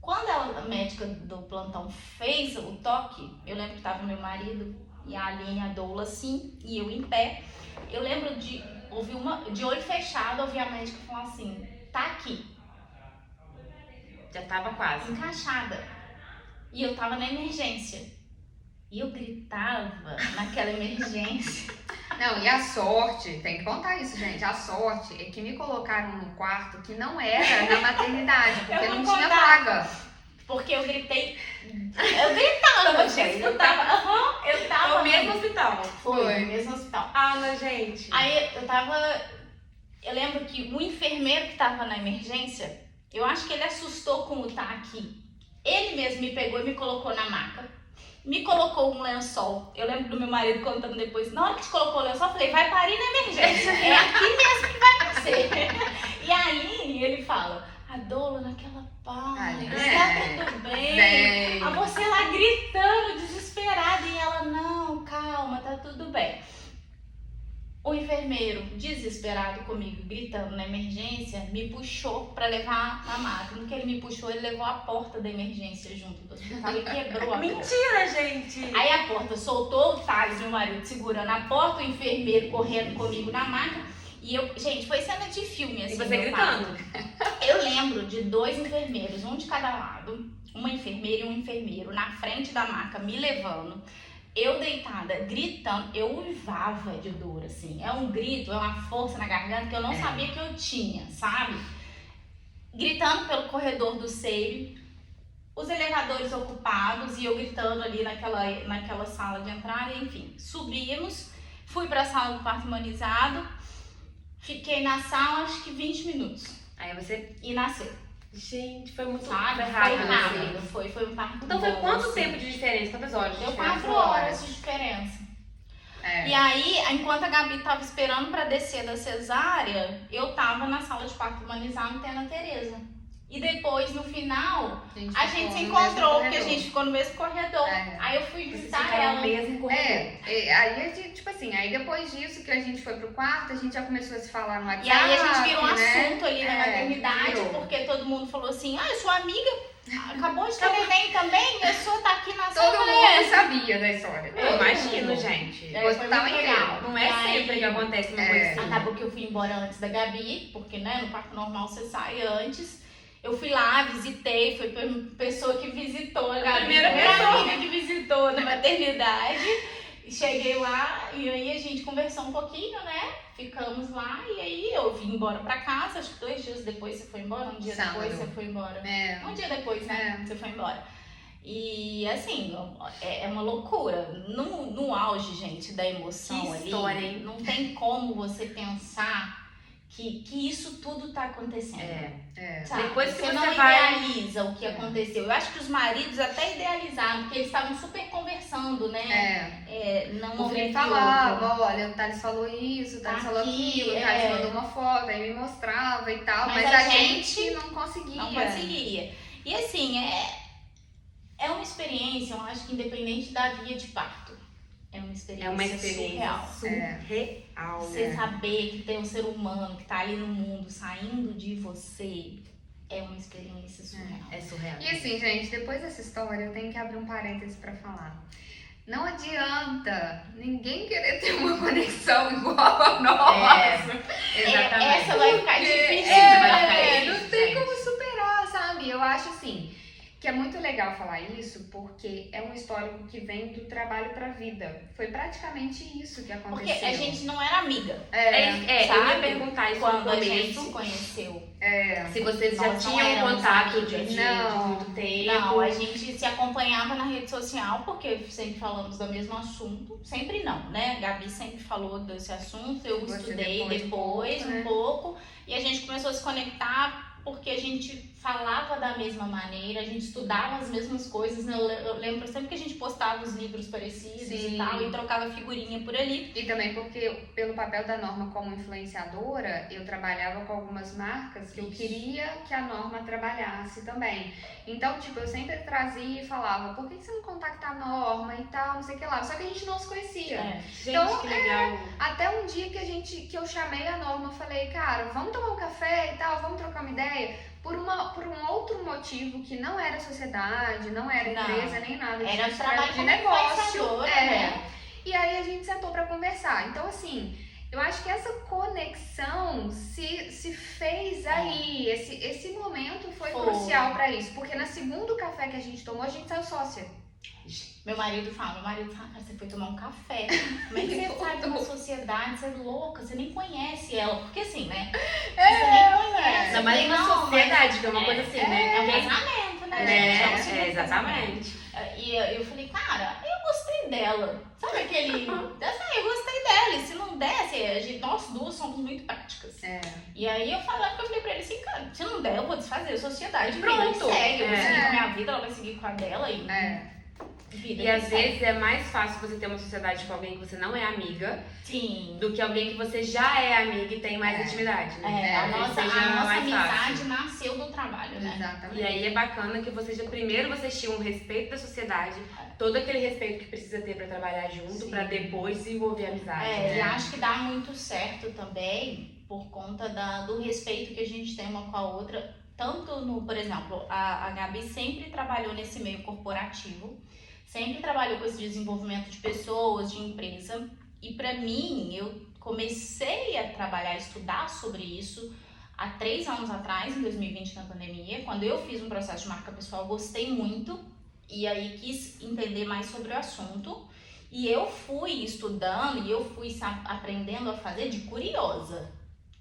Quando a médica do plantão fez o toque, eu lembro que tava meu marido e a Aline, a doula assim, e eu em pé. Eu lembro de ouvir de olho fechado, ouvir a médica falar assim, tá aqui. Já tava quase. Encaixada. E eu tava na emergência. E eu gritava naquela emergência. Não, e a sorte, tem que contar isso, gente. A sorte é que me colocaram no quarto que não era na maternidade, porque Eu vou não tinha contar. vaga. Porque eu gritei. Eu gritava, gente. Eu tava. Foi o mesmo hospital. Foi, no mesmo hospital. Ana, gente. Aí eu tava. Eu lembro que o enfermeiro que tava na emergência, eu acho que ele assustou com o tá aqui. Ele mesmo me pegou e me colocou na maca. Me colocou um lençol. Eu lembro do meu marido contando depois. Na hora que te colocou o lençol, eu falei, vai parir na emergência. É aqui mesmo que vai nascer. E aí ele fala, a doula naquela paz, tá tudo bem. A você lá gritando, desesperada. E ela, não, calma, tá tudo bem. O enfermeiro, desesperado comigo, gritando na emergência, me puxou pra levar na maca. No que ele me puxou, ele levou a porta da emergência junto do hospital e quebrou a porta. Mentira, gente! Aí a porta soltou, o Thales, meu marido, segurando a porta, o enfermeiro correndo comigo na maca. E eu, gente, foi cena de filme, assim. E você gritando. Eu lembro de 2 enfermeiros, um de cada lado, uma enfermeira e um enfermeiro, na frente da maca, me levando. Eu deitada, gritando, eu uivava de dor, assim. É um grito, é uma força na garganta que eu não sabia que eu tinha, sabe? Gritando pelo corredor do SEI, os elevadores ocupados e eu gritando ali naquela sala de entrada, enfim. Subimos, fui pra sala do parto humanizado, fiquei na sala acho que 20 minutos. Aí você... E nasceu. Gente, foi muito Sabe? rápido. Foi rápido, foi um parto Então foi bom, quanto assim. tempo de diferença? Quantas horas de Deu diferença? 4 horas de diferença. E aí, enquanto a Gabi tava esperando pra descer da cesárea, eu tava na sala de parto humanizado tendo a Tereza. E depois, no final, a gente se encontrou, porque a gente ficou no mesmo corredor. Aí eu fui Vocês visitar ficaram ela. no mesmo corredor. Aí a gente, tipo assim, aí depois disso que a gente foi pro quarto, a gente já começou a se falar no WhatsApp. E aí a gente virou um né? assunto ali na maternidade, virou. porque todo mundo falou assim, eu sou amiga, acabou de ter neném também, a sua tá aqui na sala. Todo mundo sabia da história. Eu imagino, gente. É, foi Hospital muito inteiro. legal. Não é E aí, sempre que acontece uma coisa assim. acabou que eu fui embora antes da Gabi, porque né, no parto normal você sai antes. Eu fui lá, visitei, foi a pessoa que visitou a Gabi. Primeira Primeira pessoa. amiga que visitou na maternidade. Cheguei lá e aí a gente conversou um pouquinho, né? Ficamos lá e aí eu vim embora pra casa. Acho que 2 dias depois você foi embora, um dia Sábado. depois você foi embora. É. Um dia depois, né? Você foi embora. E assim, é uma loucura. No auge, gente, da emoção Que ali, história, hein? não tem como você pensar que isso tudo tá acontecendo. Sabe? Depois que você você não vai- idealiza o que aconteceu. Eu acho que os maridos até idealizaram, porque eles estavam super conversando, né? Não O momento Felipe e outro. falava, olha, o Thales falou isso, o Thales Tá falou aqui, aquilo, o Thales mandou uma foto, aí me mostrava e tal, Mas mas a a gente gente não conseguia. Não conseguia. E assim, é uma experiência, eu acho que independente da via de parto, é uma experiência, É uma experiência surreal. surreal. Você saber que tem um ser humano que tá ali no mundo saindo de você é uma experiência surreal. É surreal. E assim, gente, depois dessa história eu tenho que abrir um parêntese pra falar. Não adianta ninguém querer ter uma conexão igual a nossa. Exatamente. Essa vai ficar difícil. vai ficar Não difícil, tem gente. como superar, sabe? Eu acho assim que é muito legal falar isso porque é um histórico que vem do trabalho pra vida. Foi praticamente isso que aconteceu. Porque a gente não era amiga Eu ia sabe? perguntar isso quando no a gente se começo. conheceu. Se vocês já Nós não tinham éramos contato amigas. de Não. muito tempo. Não, a gente se acompanhava na rede social, porque sempre falamos do mesmo assunto. Sempre não, né? A Gabi sempre falou desse assunto, eu Você estudei depois um pouco, depois né? um pouco. E a gente começou a se conectar porque a gente falava da mesma maneira, a gente estudava as mesmas coisas, né? Eu lembro sempre que a gente postava os livros parecidos Sim. e tal, e trocava figurinha por ali. E também porque, pelo papel da Norma como influenciadora, eu trabalhava com algumas marcas que eu queria que a Norma trabalhasse também. Então, tipo, eu sempre trazia e falava, por que você não contacta a Norma e tal, não sei o que lá. Só que a gente não se conhecia. Gente, Então, que legal. Até um dia que eu chamei a Norma, eu falei, cara, vamos tomar um café e tal, vamos trocar uma ideia? Por um outro motivo que não era sociedade, não era empresa, nem nada. Era disso, trabalho de como negócio. influenciadora, né? E aí a gente sentou pra conversar. Então, assim, eu acho que essa conexão se fez aí. Esse momento foi crucial pra isso. Porque no segundo café que a gente tomou, a gente saiu sócia. Meu marido fala, cara, você foi tomar um café. Como é que você faz uma sociedade? Você é louca, você nem conhece ela. Porque assim, né? Você nem conhece. Ainda mais na Não, sociedade, que é uma coisa assim, né? É um Quem- casamento, né, gente? É um segundo exatamente. casamento. E eu falei, cara, eu gostei dela. Sabe aquele... Assim, eu gostei dela. E se não desse, nós duas somos muito práticas. E aí eu falei pra ele assim, cara, se não der, eu vou desfazer a sociedade. Pronto. Vida que segue. Eu vou É. seguir com a minha vida, ela vai seguir com a dela. E vida E que às segue. vezes é mais fácil você ter uma sociedade com alguém que você não é amiga Sim. do que alguém que você já é amiga e tem mais intimidade, né? A Talvez nossa seja mais amizade fácil. nasceu do trabalho, né? Exatamente. E aí é bacana que vocês primeiro vocês tinham um respeito da sociedade, todo aquele respeito que precisa ter pra trabalhar junto, Sim. pra depois desenvolver amizade. E né? acho que dá muito certo também por conta do respeito que a gente tem uma com a outra. Tanto no, por exemplo, a Gabi sempre trabalhou nesse meio corporativo, sempre trabalhou com esse desenvolvimento de pessoas, de empresa. E pra mim, eu comecei a trabalhar, a estudar sobre isso há 3 anos atrás, em 2020, na pandemia, quando eu fiz um processo de marca pessoal, gostei muito e aí quis entender mais sobre o assunto. E eu fui estudando e eu fui aprendendo a fazer de curiosa.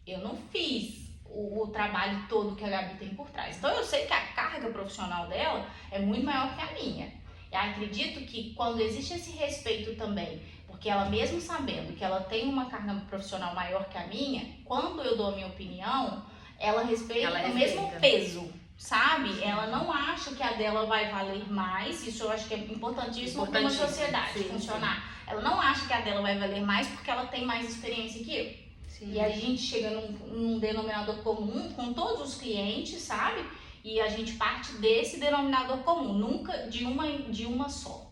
Eu não fiz o trabalho todo que a Gabi tem por trás. Então eu sei que a carga profissional dela é muito maior que a minha. E acredito que quando existe esse respeito também, porque ela mesmo sabendo que ela tem uma carga profissional maior que a minha, quando eu dou a minha opinião, ela respeita o mesmo peso, sabe? Ela não acha que a dela vai valer mais, isso eu acho que é importantíssimo para uma sociedade funcionar. Ela não acha que a dela vai valer mais porque ela tem mais experiência que eu. Sim. E a gente chega num denominador comum com todos os clientes, sabe? E a gente parte desse denominador comum, nunca de uma só.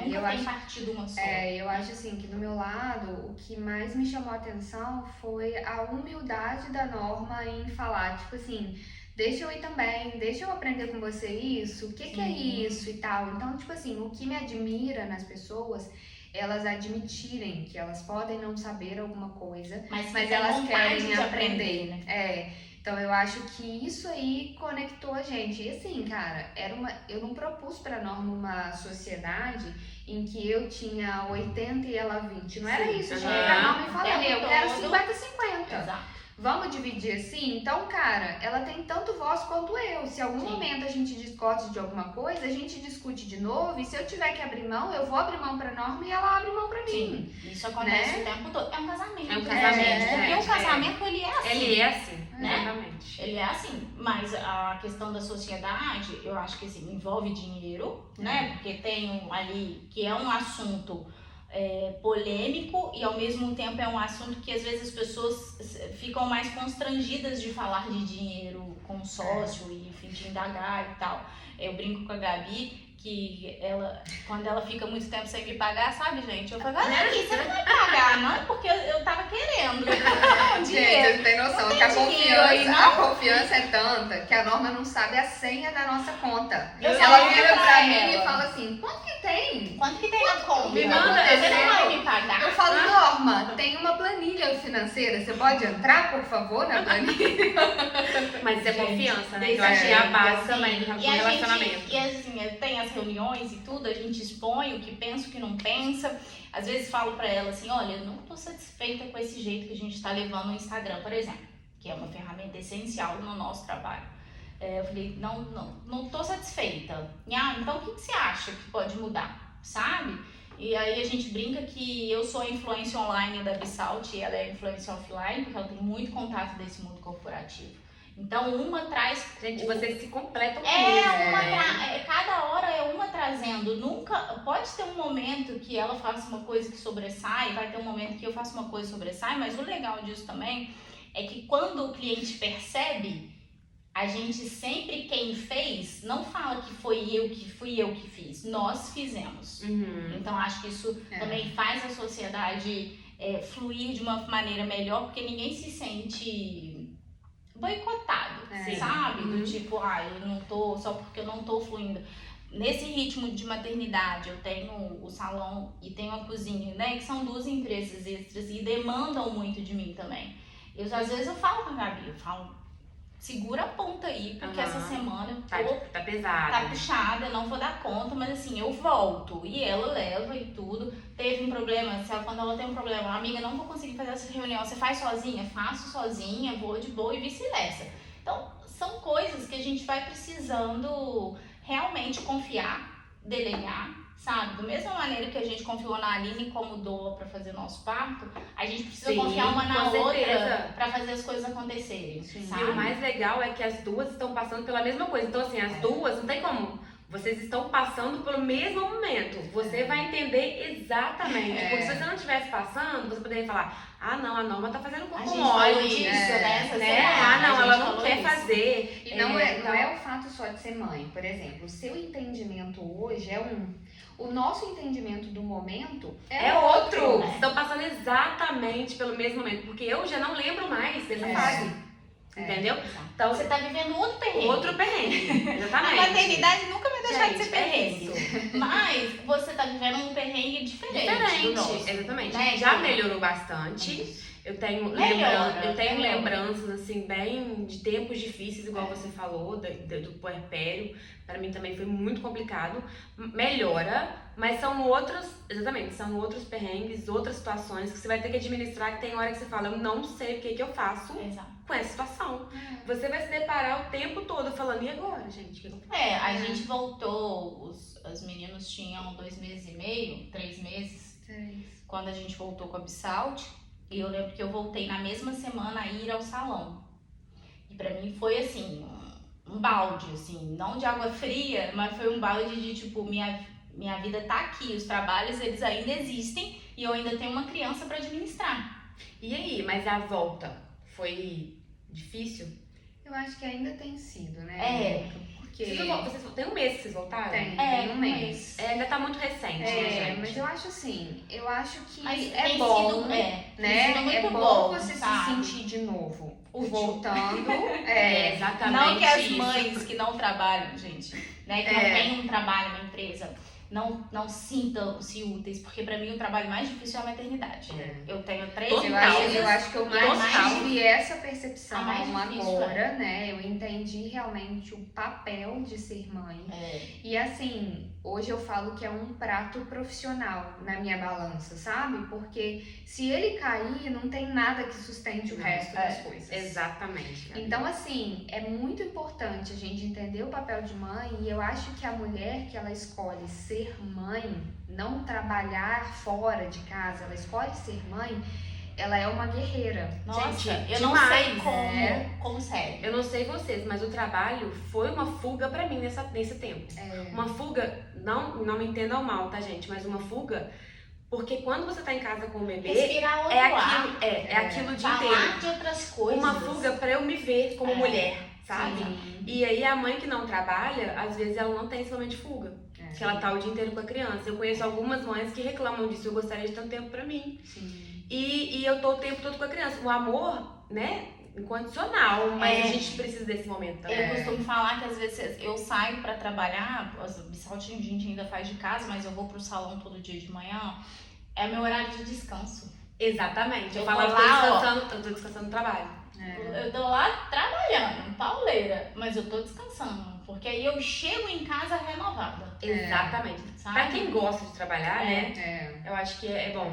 Nunca tem partido uma só. Eu acho assim que do meu lado, o que mais me chamou a atenção foi a humildade da Norma em falar, tipo assim, deixa eu ir também, deixa eu aprender com você isso, o que é isso e tal. Então, tipo assim, o que me admira nas pessoas, elas admitirem que elas podem não saber alguma coisa, mas elas querem aprender, né? Então eu acho que isso aí conectou a gente. E assim, cara, eu não propus pra Norma uma sociedade em que eu tinha 80 e ela 20. Não era isso. Eu cheguei pra Norma e falei, eu quero 50-50. Exato. Vamos dividir assim? Então, cara, ela tem tanto voz quanto eu. Se em algum momento a gente discorde de alguma coisa, a gente discute de novo. E se eu tiver que abrir mão, eu vou abrir mão pra Norma e ela abre mão pra mim. Isso acontece o tempo todo. É um casamento. É um casamento. Porque o casamento, ele é assim. Ele é assim, né? exatamente. Ele é assim. Mas a questão da sociedade, eu acho que assim, envolve dinheiro, né? Porque tem ali, que é um assunto polêmico e ao mesmo tempo é um assunto que às vezes as pessoas ficam mais constrangidas de falar de dinheiro com sócio e enfim, de indagar e tal. Eu brinco com a Gabi que quando ela fica muito tempo sem me pagar, sabe, gente? Eu falo, aqui, você não vai pagar, não? Porque eu tava querendo. Gente, você tem noção Não que tem a confiança é tanta que a Norma não sabe a senha da nossa conta. Eu Ela falo vira pra mim ela. e fala assim, quanto que tem? Quanto que tem na conta? Me manda, Você não vai me pagar? Eu falo, Norma, tem uma planilha financeira, você pode entrar, por favor, na planilha? Mas isso é Gente, confiança, né? desse Eu acho que é a jeito, base assim, também do e a relacionamento. gente, e assim, tem as reuniões e tudo, a gente expõe o que pensa, o que não pensa. Às vezes falo pra ela assim, olha, eu não tô satisfeita com esse jeito que a gente tá levando o Instagram, por exemplo, que é uma ferramenta essencial no nosso trabalho. Eu falei, não tô satisfeita. Então o que você acha que pode mudar, sabe? E aí a gente brinca que eu sou a influência online da Bissalt e ela é a influência offline, porque ela tem muito contato desse mundo corporativo. Então uma traz... Gente, vocês se completam Cada hora é uma trazendo. Nunca pode ter um momento que ela faça uma coisa que sobressai, vai ter um momento que eu faço uma coisa que sobressai, mas o legal disso também é que quando o cliente percebe, a gente sempre, quem fez, não fala que fui eu que fiz, nós fizemos. Então acho que isso também faz a sociedade fluir de uma maneira melhor, porque ninguém se sente boicotado, sabe? Do tipo, eu não tô, só porque eu não tô fluindo. Nesse ritmo de maternidade, eu tenho o salão e tenho a cozinha, né? Que são 2 empresas extras e demandam muito de mim também. Às vezes eu falo com a Gabi, eu falo, segura a ponta aí, porque essa semana eu tô... Tá pesada. Tá puxada, eu não vou dar conta, mas assim, eu volto. E ela leva e tudo. Teve um problema, quando ela tem um problema, amiga, não vou conseguir fazer essa reunião, você faz sozinha? Faço sozinha, vou de boa e vice-versa. Então, são coisas que a gente vai precisando realmente confiar, delegar, sabe? Da mesma maneira que a gente confiou na Aline como doula pra fazer nosso parto, a gente precisa confiar uma na outra pra fazer as coisas acontecerem, sabe? E o mais legal é que as 2 estão passando pela mesma coisa. Então, assim, as 2, não tem como. Vocês estão passando pelo mesmo momento. Você vai entender exatamente. Porque se você não estivesse passando, você poderia falar, não, a Norma tá fazendo corpo mole. A gente falou disso, essa semana. Não, ela não quer fazer. E não é o fato só de ser mãe. Por exemplo, o seu entendimento hoje é o nosso entendimento do momento é outro. Vocês estão passando exatamente pelo mesmo momento. Porque eu já não lembro mais dessa fase. Entendeu? Então você tá vivendo outro perrengue. Outro perrengue, exatamente. A maternidade nunca vai deixar de ser perrengue. Isso. Mas você tá vivendo um perrengue diferente do nosso. Exatamente. Né? Já melhorou bastante. Eu tenho lembranças, assim, bem de tempos difíceis, igual você falou, do puerpério. Pra mim também foi muito complicado. Melhora, mas são outros perrengues, outras situações que você vai ter que administrar, que tem hora que você fala, eu não sei o que eu faço com essa situação. Você vai se deparar o tempo todo falando, e agora, gente? O que eu faço? A gente voltou, os meninos tinham 2 meses e meio, 3 meses, quando a gente voltou com a Bissalt. E eu lembro que eu voltei na mesma semana a ir ao salão. E pra mim foi assim, um balde, assim, não de água fria, mas foi um balde de tipo, minha vida tá aqui, os trabalhos eles ainda existem e eu ainda tenho uma criança pra administrar. E aí, mas a volta foi difícil? Eu acho que ainda tem sido, né? Porque... Vocês tem um mês que vocês voltaram? Tem um mês. Ainda tá muito recente, né, gente? Mas eu acho assim, que mas é bom, né? É bom você se sentir de novo. Voltando. Exatamente. Não que as mães que não trabalham, gente, né? Que não têm um trabalho, uma empresa, não sintam-se úteis, porque pra mim o trabalho mais difícil é a maternidade. Eu tenho 3 crianças. Eu acho que eu mais tive essa percepção difícil, agora, né? Eu entendi realmente o papel de ser mãe. E assim, hoje eu falo que é um prato profissional na minha balança, sabe? Porque se ele cair, não tem nada que sustente o resto das coisas. Exatamente. Então, assim, é muito importante a gente entender o papel de mãe, e eu acho que a mulher que ela escolhe ser mãe, não trabalhar fora de casa, ela escolhe ser mãe, ela é uma guerreira. Nossa, gente, eu não sei como segue. Eu não sei vocês, mas o trabalho foi uma fuga pra mim nesse tempo. Uma fuga, não me entendam mal, tá, gente? Mas uma fuga, porque quando você tá em casa com o bebê, respirar outro aquilo de inteiro. De outras coisas. Uma fuga pra eu me ver como mulher, sabe? Sim. E aí a mãe que não trabalha, às vezes ela não tem esse momento de fuga. Que ela tá o dia inteiro com a criança. Eu conheço algumas mães que reclamam disso. Eu gostaria de ter um tempo pra mim. Sim. E eu tô o tempo todo com a criança. O amor, né? Incondicional. Mas a gente precisa desse momento também. Eu costumo falar que às vezes eu saio pra trabalhar. Bissaltinho a gente ainda faz de casa, mas eu vou pro salão todo dia de manhã. É meu horário de descanso. Exatamente. Eu Eu falo, vou eu tô descansando no trabalho. Eu tô lá trabalhando, pauleira, mas eu tô descansando. Porque aí eu chego em casa renovada. Exatamente. Sabe? Pra quem gosta de trabalhar, né? É. Eu acho que é bom.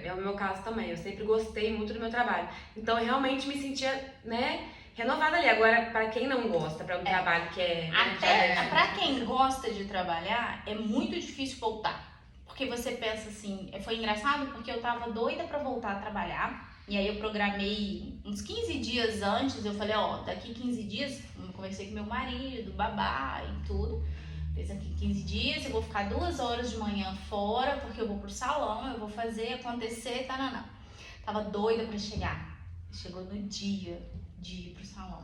É o meu caso também. Eu sempre gostei muito do meu trabalho. Então eu realmente me sentia, né? Renovada ali. Agora, pra quem não gosta, pra um trabalho que é... Até pra quem gosta de trabalhar, é muito difícil voltar. Porque você pensa assim, foi engraçado porque eu tava doida pra voltar a trabalhar. E aí eu programei uns 15 dias antes, eu falei, ó, daqui 15 dias, eu conversei com meu marido, babá e tudo. Fez aqui 15 dias, eu vou ficar 2 horas de manhã fora, porque eu vou pro salão, eu vou fazer acontecer, não. Tava doida pra chegar. Chegou no dia de ir pro salão.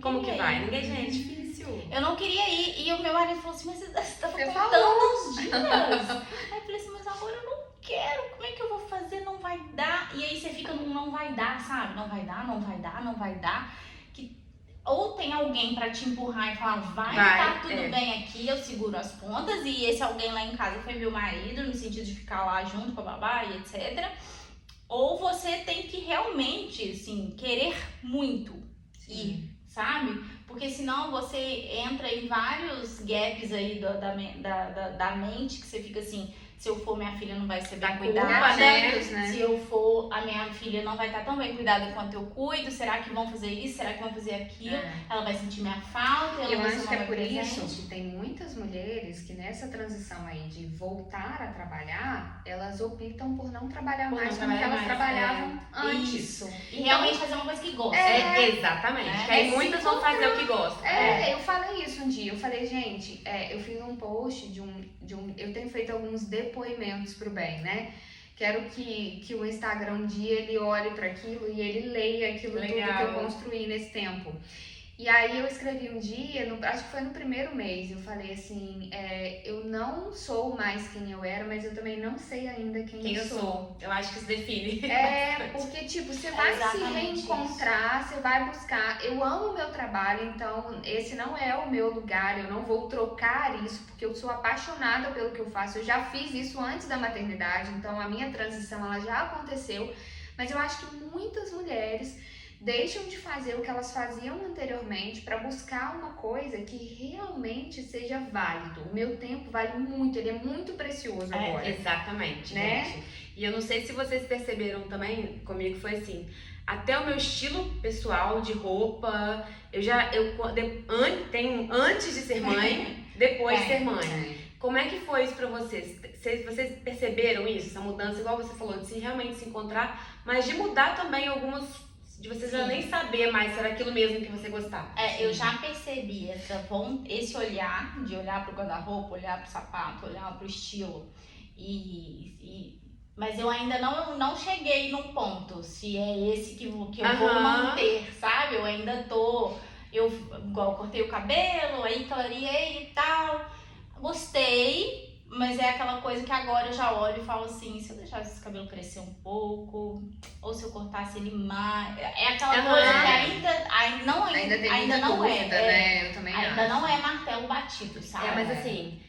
Como que vai? Ninguém, gente, é difícil. Eu não queria ir. E o meu marido falou assim, mas você tava Você contando os dias. Aí eu falei assim, mas agora eu não quero. Como é que eu vou fazer? Não vai dar. E aí você fica no não vai dar, sabe? Não vai dar, não vai dar, não vai dar. Que ou tem alguém pra te empurrar e falar, vai tá tudo bem aqui, eu seguro as pontas. E esse alguém lá em casa foi meu marido, no sentido de ficar lá junto com a babá e etc. Ou você tem que realmente, assim, querer muito ir, sabe? Porque senão você entra em vários gaps aí da mente que você fica assim, se eu for, minha filha não vai ser bem cuidada, né? Se eu for, a minha filha não vai estar tão bem cuidada quanto eu cuido. Será que vão fazer isso? Será que vão fazer aquilo? Ela vai sentir minha falta? Eu acho que é por isso que tem muitas mulheres que nessa transição aí de voltar a trabalhar, elas optam por não trabalhar mais como elas trabalhavam antes. Isso. E realmente fazer uma coisa que gosta. Exatamente. Que aí muitas vão fazer o que gostam. Eu falei isso um dia. Eu falei, gente, eu fiz um post de um. Eu tenho feito alguns depoimentos pro bem, né? Quero que o Instagram um dia ele olhe para aquilo e ele leia aquilo tudo que eu construí nesse tempo. E aí eu escrevi um dia, acho que foi no primeiro mês, eu falei assim, eu não sou mais quem eu era, mas eu também não sei ainda quem eu sou. Eu acho que isso define. Porque tipo, você vai se reencontrar, você vai buscar. Eu amo o meu trabalho, então esse não é o meu lugar, eu não vou trocar isso, porque eu sou apaixonada pelo que eu faço. Eu já fiz isso antes da maternidade, então a minha transição ela já aconteceu, mas eu acho que muitas mulheres deixam de fazer o que elas faziam anteriormente para buscar uma coisa que realmente seja válido. O meu tempo vale muito, ele é muito precioso agora. Exatamente, né? Gente. E eu não sei se vocês perceberam também, comigo foi assim, até o meu estilo pessoal de roupa, tenho antes de ser mãe, depois de ser mãe. Como é que foi isso pra vocês? Vocês perceberam isso, essa mudança, igual você falou, de se realmente se encontrar, mas de mudar também algumas, de vocês já nem saber mais se era aquilo mesmo que você gostava. Eu já percebi esse olhar, de olhar pro guarda-roupa, olhar pro sapato, olhar pro estilo. Mas eu ainda não cheguei num ponto, se é esse que eu vou manter, sabe? Eu ainda igual cortei o cabelo, aí clareei e tal, gostei. Mas é aquela coisa que agora eu já olho e falo assim, se eu deixasse esse cabelo crescer um pouco, ou se eu cortasse ele mais... É aquela coisa que ainda não é, né? Eu também ainda não é martelo batido, sabe? Mas assim,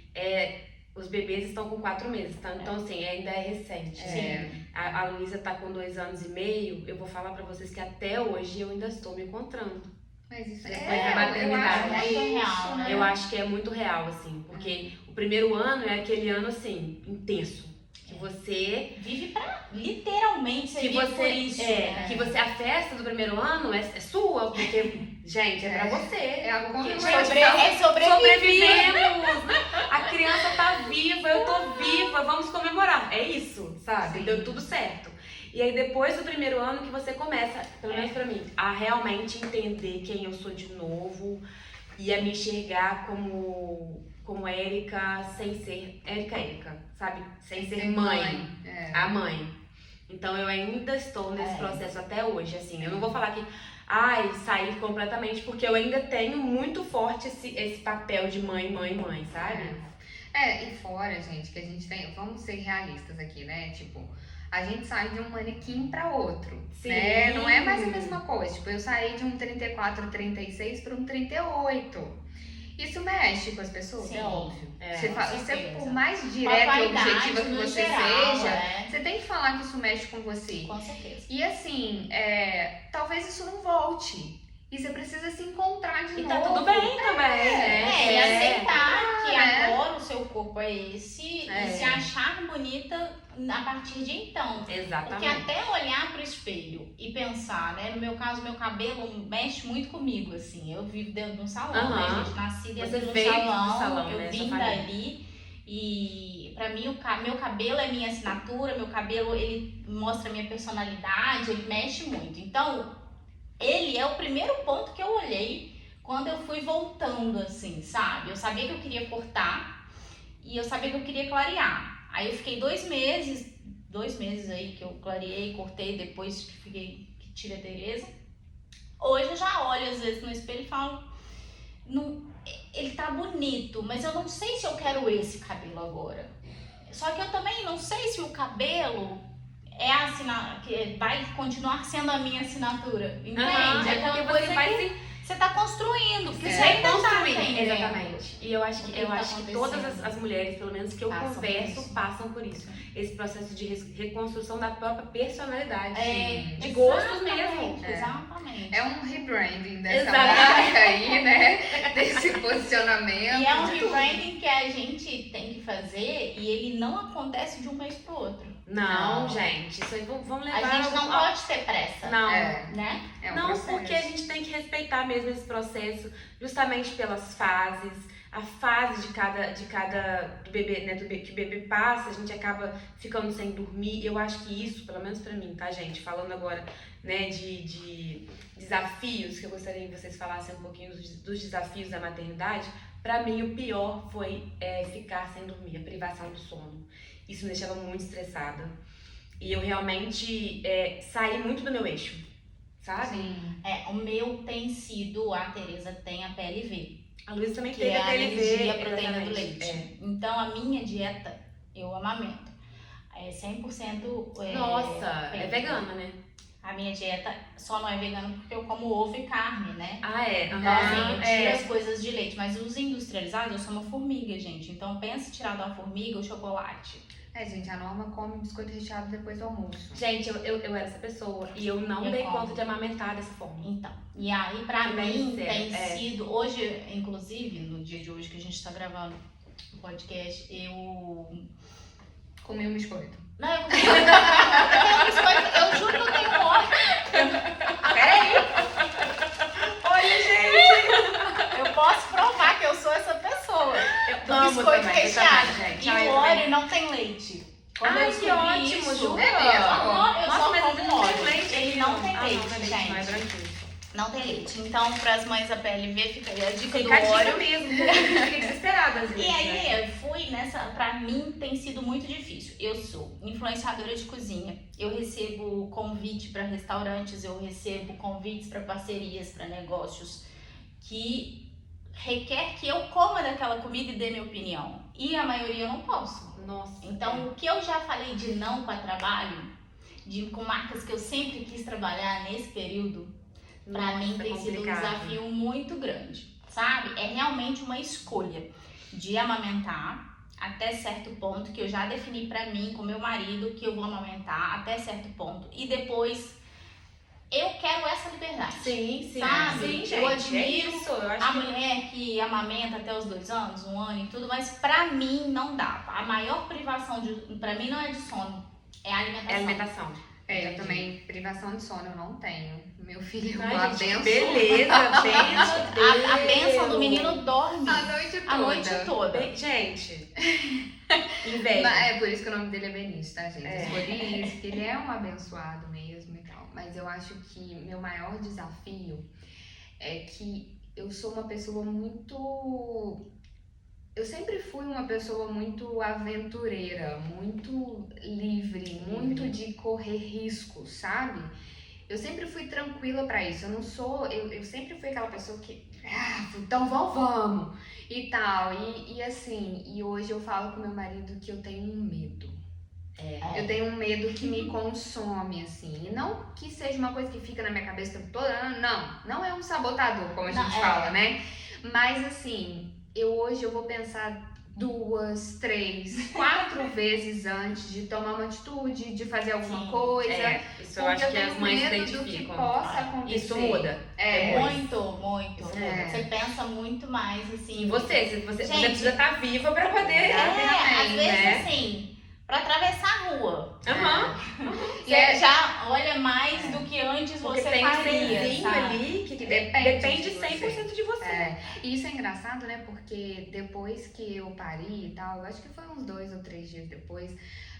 os bebês estão com 4 meses, tá? Então assim, ainda é recente. Sim. A Luísa tá com 2 anos e meio, eu vou falar pra vocês que até hoje eu ainda estou me encontrando. Mas isso da maternidade. Real, né? Eu acho que é muito real, assim, porque o primeiro ano é aquele ano, assim, intenso. Que você vive pra, literalmente, por isso. A festa do primeiro ano é sua, porque, gente, é pra você. É a sobrevivemos! A criança tá viva, eu tô viva, vamos comemorar. É isso, sabe? Sim. Deu tudo certo. E aí depois do primeiro ano que você começa, pelo menos pra mim, a realmente entender quem eu sou de novo e a me enxergar como Érica sem ser Érica, sabe? Sem ser mãe, a mãe. Então eu ainda estou nesse processo até hoje, assim. Eu não vou falar que saí completamente, porque eu ainda tenho muito forte esse papel de mãe, sabe? E fora, gente, que a gente tem, vamos ser realistas aqui, né? Tipo, a gente sai de um manequim para outro, né? Não é mais a mesma coisa. Tipo, eu saí de um 34, 36 para um 38. Isso mexe com as pessoas, sim, é óbvio. Você, por mais direto e objetiva que você seja, né? você tem que falar que isso mexe com você. Com certeza. E assim, talvez isso não volte. E você precisa se encontrar de novo. E tá tudo bem também, né? E aceitar que agora o seu corpo é esse e se achar bonita a partir de então. Exatamente. Porque até olhar pro espelho e pensar, né? No meu caso, meu cabelo mexe muito comigo, assim. Eu vivo dentro de um salão, né, gente? Nasci dentro de um salão, eu vim dali. E pra mim meu cabelo é minha assinatura, meu cabelo ele mostra minha personalidade, ele mexe muito. Então, ele é o primeiro ponto que eu olhei quando eu fui voltando, assim, sabe? Eu sabia que eu queria cortar e eu sabia que eu queria clarear. Aí eu fiquei 2 meses aí que eu clareei, cortei, depois que tive a Tereza. Hoje eu já olho às vezes no espelho e falo, não, ele tá bonito, mas eu não sei se eu quero esse cabelo agora. Só que eu também não sei se o cabelo que vai continuar sendo a minha assinatura, entende? É Aquela porque coisa você vai que se você tá construindo, porque você É, ainda tá construir, entendendo. exatamente. E eu acho o que, que tá todas acontecendo. as mulheres, pelo menos que eu Passam por converso, isso. passam por isso. Esse processo de reconstrução da própria personalidade. De Exatamente, gostos mesmo. Exatamente. É um rebranding dessa Exatamente. marca aí, né? Desse posicionamento. E é um de tudo. rebranding que a gente tem que fazer e ele não acontece de um mês pro outro. Não, Não. gente, isso aí vamos levar. A gente não pode ter pressa, Não. né? É um Não, processo. porque a gente tem que respeitar mesmo esse processo, justamente pelas fases, a fase de cada do bebê, né, que o bebê passa, a gente acaba ficando sem dormir. Eu acho que isso, pelo menos pra mim, tá, gente? Falando agora, né, de desafios, que eu gostaria que vocês falassem um pouquinho dos desafios da maternidade. Pra mim, o pior foi ficar sem dormir, a privação do sono. Isso me deixava muito estressada. E eu realmente saí muito do meu eixo, sabe? Sim. O meu tem sido, a Tereza tem a PLV, A Luísa também que teve é a a alergia PLV, à proteína do exatamente. leite. Então a minha dieta, eu amamento. É 100% Nossa, é PLV. vegana, né? A minha dieta só não é vegana porque eu como ovo e carne, né? Ah, é? Então, assim, eu tiro é. as coisas de leite, mas os industrializados, eu sou uma formiga, gente. Então, pensa em tirar de uma formiga o chocolate. Gente, a Norma come biscoito recheado depois do almoço. Gente, eu era essa pessoa e eu não Eu dei como. conta de amamentar dessa forma. Então, e aí pra Que bem mim sincero, tem é. sido, hoje, inclusive, no dia de hoje que a gente tá gravando o podcast, eu... Comi um biscoito. Não, eu comi um biscoito, eu juro que eu tenho hora. Peraí! Olha, gente! Eu posso provar que eu sou essa pessoa. Do amo biscoito também, eu recheado. também, gente. E Ah, eu o também. óleo não tem leite. Quando Ai, eu que descobri ótimo, isso, jura? É mesmo? Eu Nossa, só mas como não tem óleo. leite. Ele não tem Ah, leite, não tem leite, gente. não é branquinho. Não tem leite. Então, pras mães da PLV, fica aí a dica do Fica a dica óleo. mesmo, porque a gente fica desesperada às vezes. E aí, né? eu fui nessa, pra mim tem sido muito difícil. Eu sou influenciadora de cozinha, eu recebo convite para restaurantes, eu recebo convites para parcerias, para negócios que requer que eu coma daquela comida e dê minha opinião. E a maioria eu não posso. Nossa. Então, o que eu já falei de não para trabalho, com marcas que eu sempre quis trabalhar nesse período, pra Nossa, mim tem sido um complicado. desafio muito grande, sabe? É realmente uma escolha de amamentar até certo ponto, que eu já defini pra mim com meu marido que eu vou amamentar até certo ponto. E depois eu quero essa liberdade. Sim, sim. Sabe? Sim, gente. Eu admiro isso, eu acho a que... mulher que amamenta até os 2 anos, 1 ano e tudo, mas pra mim não dá. A maior privação pra mim não é de sono, é a alimentação. É alimentação. Eu Entendi. também, privação de sono eu não tenho. Meu filho é Ai, uma gente, benção. beleza, benção. A bênção do menino dorme A noite toda. a noite toda. Gente, inveja. É por isso que o nome dele é Benício, tá, gente? É. Escolhi isso, porque ele é um abençoado mesmo e tal. Mas eu acho que meu maior desafio é que eu sou uma pessoa muito... Eu sempre fui uma pessoa muito aventureira, muito livre, muito de correr riscos, sabe? Eu sempre fui tranquila pra isso. Eu não sou... Eu sempre fui aquela pessoa que... então vamos! E tal. E assim, e hoje eu falo com meu marido que eu tenho um medo. Eu tenho um medo que me consome, assim. E não que seja uma coisa que fica na minha cabeça o tempo todo. Não é um sabotador, como a gente fala, né? Mas assim, hoje eu vou pensar 2, 3, 4 vezes antes de tomar uma atitude, de fazer alguma Sim. coisa. Isso eu acho que as mães se medo do que identificam. possa acontecer. Isso muda. Muito. É. Você pensa muito mais, assim. E você Gente, precisa estar viva pra poder. às vezes né? assim, pra atravessar a rua. É. Você já olha mais do que antes Porque você tem um faria, serzinho sabe? ali que Depende depende de 100% de você. E isso é engraçado, né? Porque depois que eu pari e tal, acho que foi uns 2 ou 3 dias depois,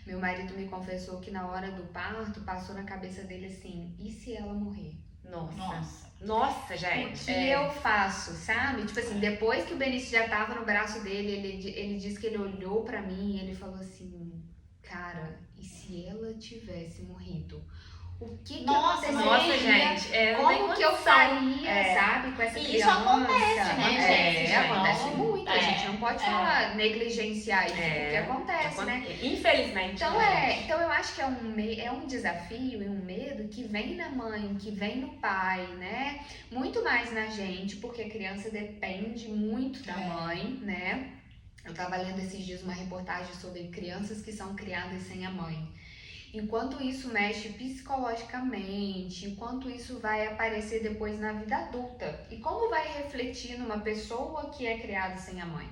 meu marido me confessou que na hora do parto passou na cabeça dele assim, e se ela morrer? Nossa, O gente. que eu faço, sabe? Tipo assim, depois que o Benício já tava no braço dele, ele disse que ele olhou pra mim e ele falou assim, cara, e se ela tivesse morrido? O que Nossa, aconteceria? Nossa, gente. Não tem Como que eu condição. faria, sabe, com essa E criança? isso acontece, né, gente? Acontece Então, muito. A gente não pode falar negligenciar isso, porque acontece, né? Infelizmente. Então né, gente? então eu acho que é um desafio e um medo que vem na mãe, que vem no pai, né? Muito mais na gente, porque a criança depende muito da mãe, né? Eu tava lendo esses dias uma reportagem sobre crianças que são criadas sem a mãe. Enquanto isso mexe psicologicamente, enquanto isso vai aparecer depois na vida adulta. E como vai refletir numa pessoa que é criada sem a mãe?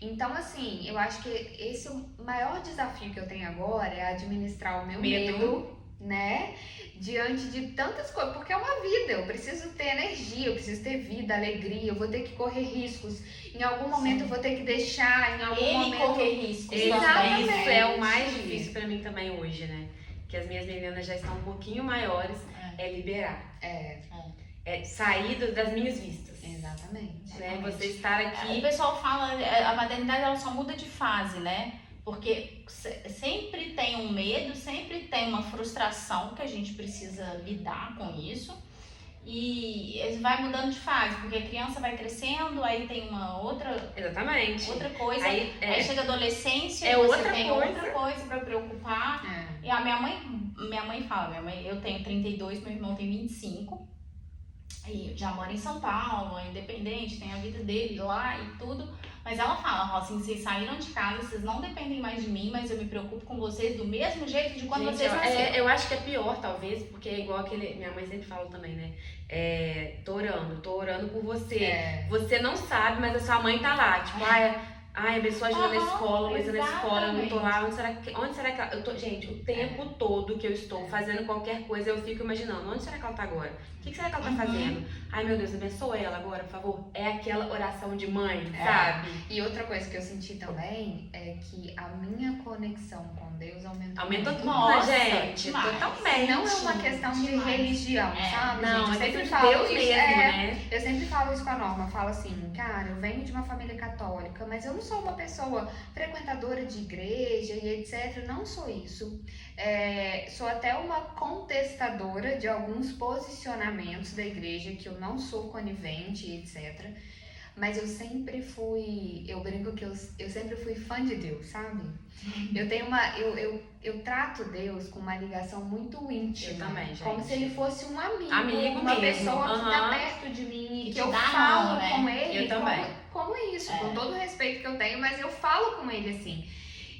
Então, assim, eu acho que esse é o maior desafio que eu tenho agora, é administrar o meu medo, né? Diante de tantas coisas, porque é uma vida, eu preciso ter energia, eu preciso ter vida, alegria, eu vou ter que correr riscos. Em algum momento eu vou ter que deixar, em algum momento... correr riscos Exatamente. Isso é o mais difícil pra mim também hoje, né? Que as minhas meninas já estão um pouquinho maiores, é liberar. É sair das minhas vistas. Exatamente. Né? Você estar aqui... O pessoal fala, a maternidade ela só muda de fase, né? Porque sempre tem um medo, sempre tem uma frustração que a gente precisa lidar com isso. E vai mudando de fase, porque a criança vai crescendo, aí tem uma outra... Exatamente. Outra coisa, aí chega a adolescência, é você outra tem coisa. outra coisa pra preocupar. E a minha mãe fala, eu tenho 32, meu irmão tem 25. E já mora em São Paulo, é independente, tem a vida dele lá e tudo. Mas ela fala, assim, vocês saíram de casa, vocês não dependem mais de mim, mas eu me preocupo com vocês do mesmo jeito de quando vocês nasceram. Eu acho que é pior, talvez, porque é igual minha mãe sempre fala também, né? Tô orando por você. Você não sabe, mas a sua mãe tá lá. Tipo, abençoa a Gina na escola, Luísa na escola, eu não tô lá. Onde será que ela... Gente, o tempo todo que eu estou fazendo qualquer coisa, eu fico imaginando, onde será que ela tá agora? O que será que ela tá fazendo? Ai, meu Deus, abençoa ela agora, por favor. É aquela oração de mãe, sabe? E outra coisa que eu senti também é que a minha conexão com Deus aumentou. Aumentou muito. tudo, gente. Demais. Totalmente. Não é uma questão de religião, sabe? Não, gente? é sempre Deus mesmo, né? Eu sempre falo isso com a Norma. Eu falo assim, cara, eu venho de uma família católica, mas eu não sou uma pessoa frequentadora de igreja e etc. Não sou isso. Sou até uma contestadora de alguns posicionamentos da igreja, que eu não sou conivente, etc. Mas eu sempre fui, eu brinco que eu sempre fui fã de Deus, sabe? Eu tenho eu trato Deus com uma ligação muito íntima. Eu também, gente. Como se ele fosse um amigo uma mesmo. pessoa que tá perto de mim, que eu dá falo mão, né? com ele Eu também. como isso, com todo o respeito que eu tenho, mas eu falo com ele assim.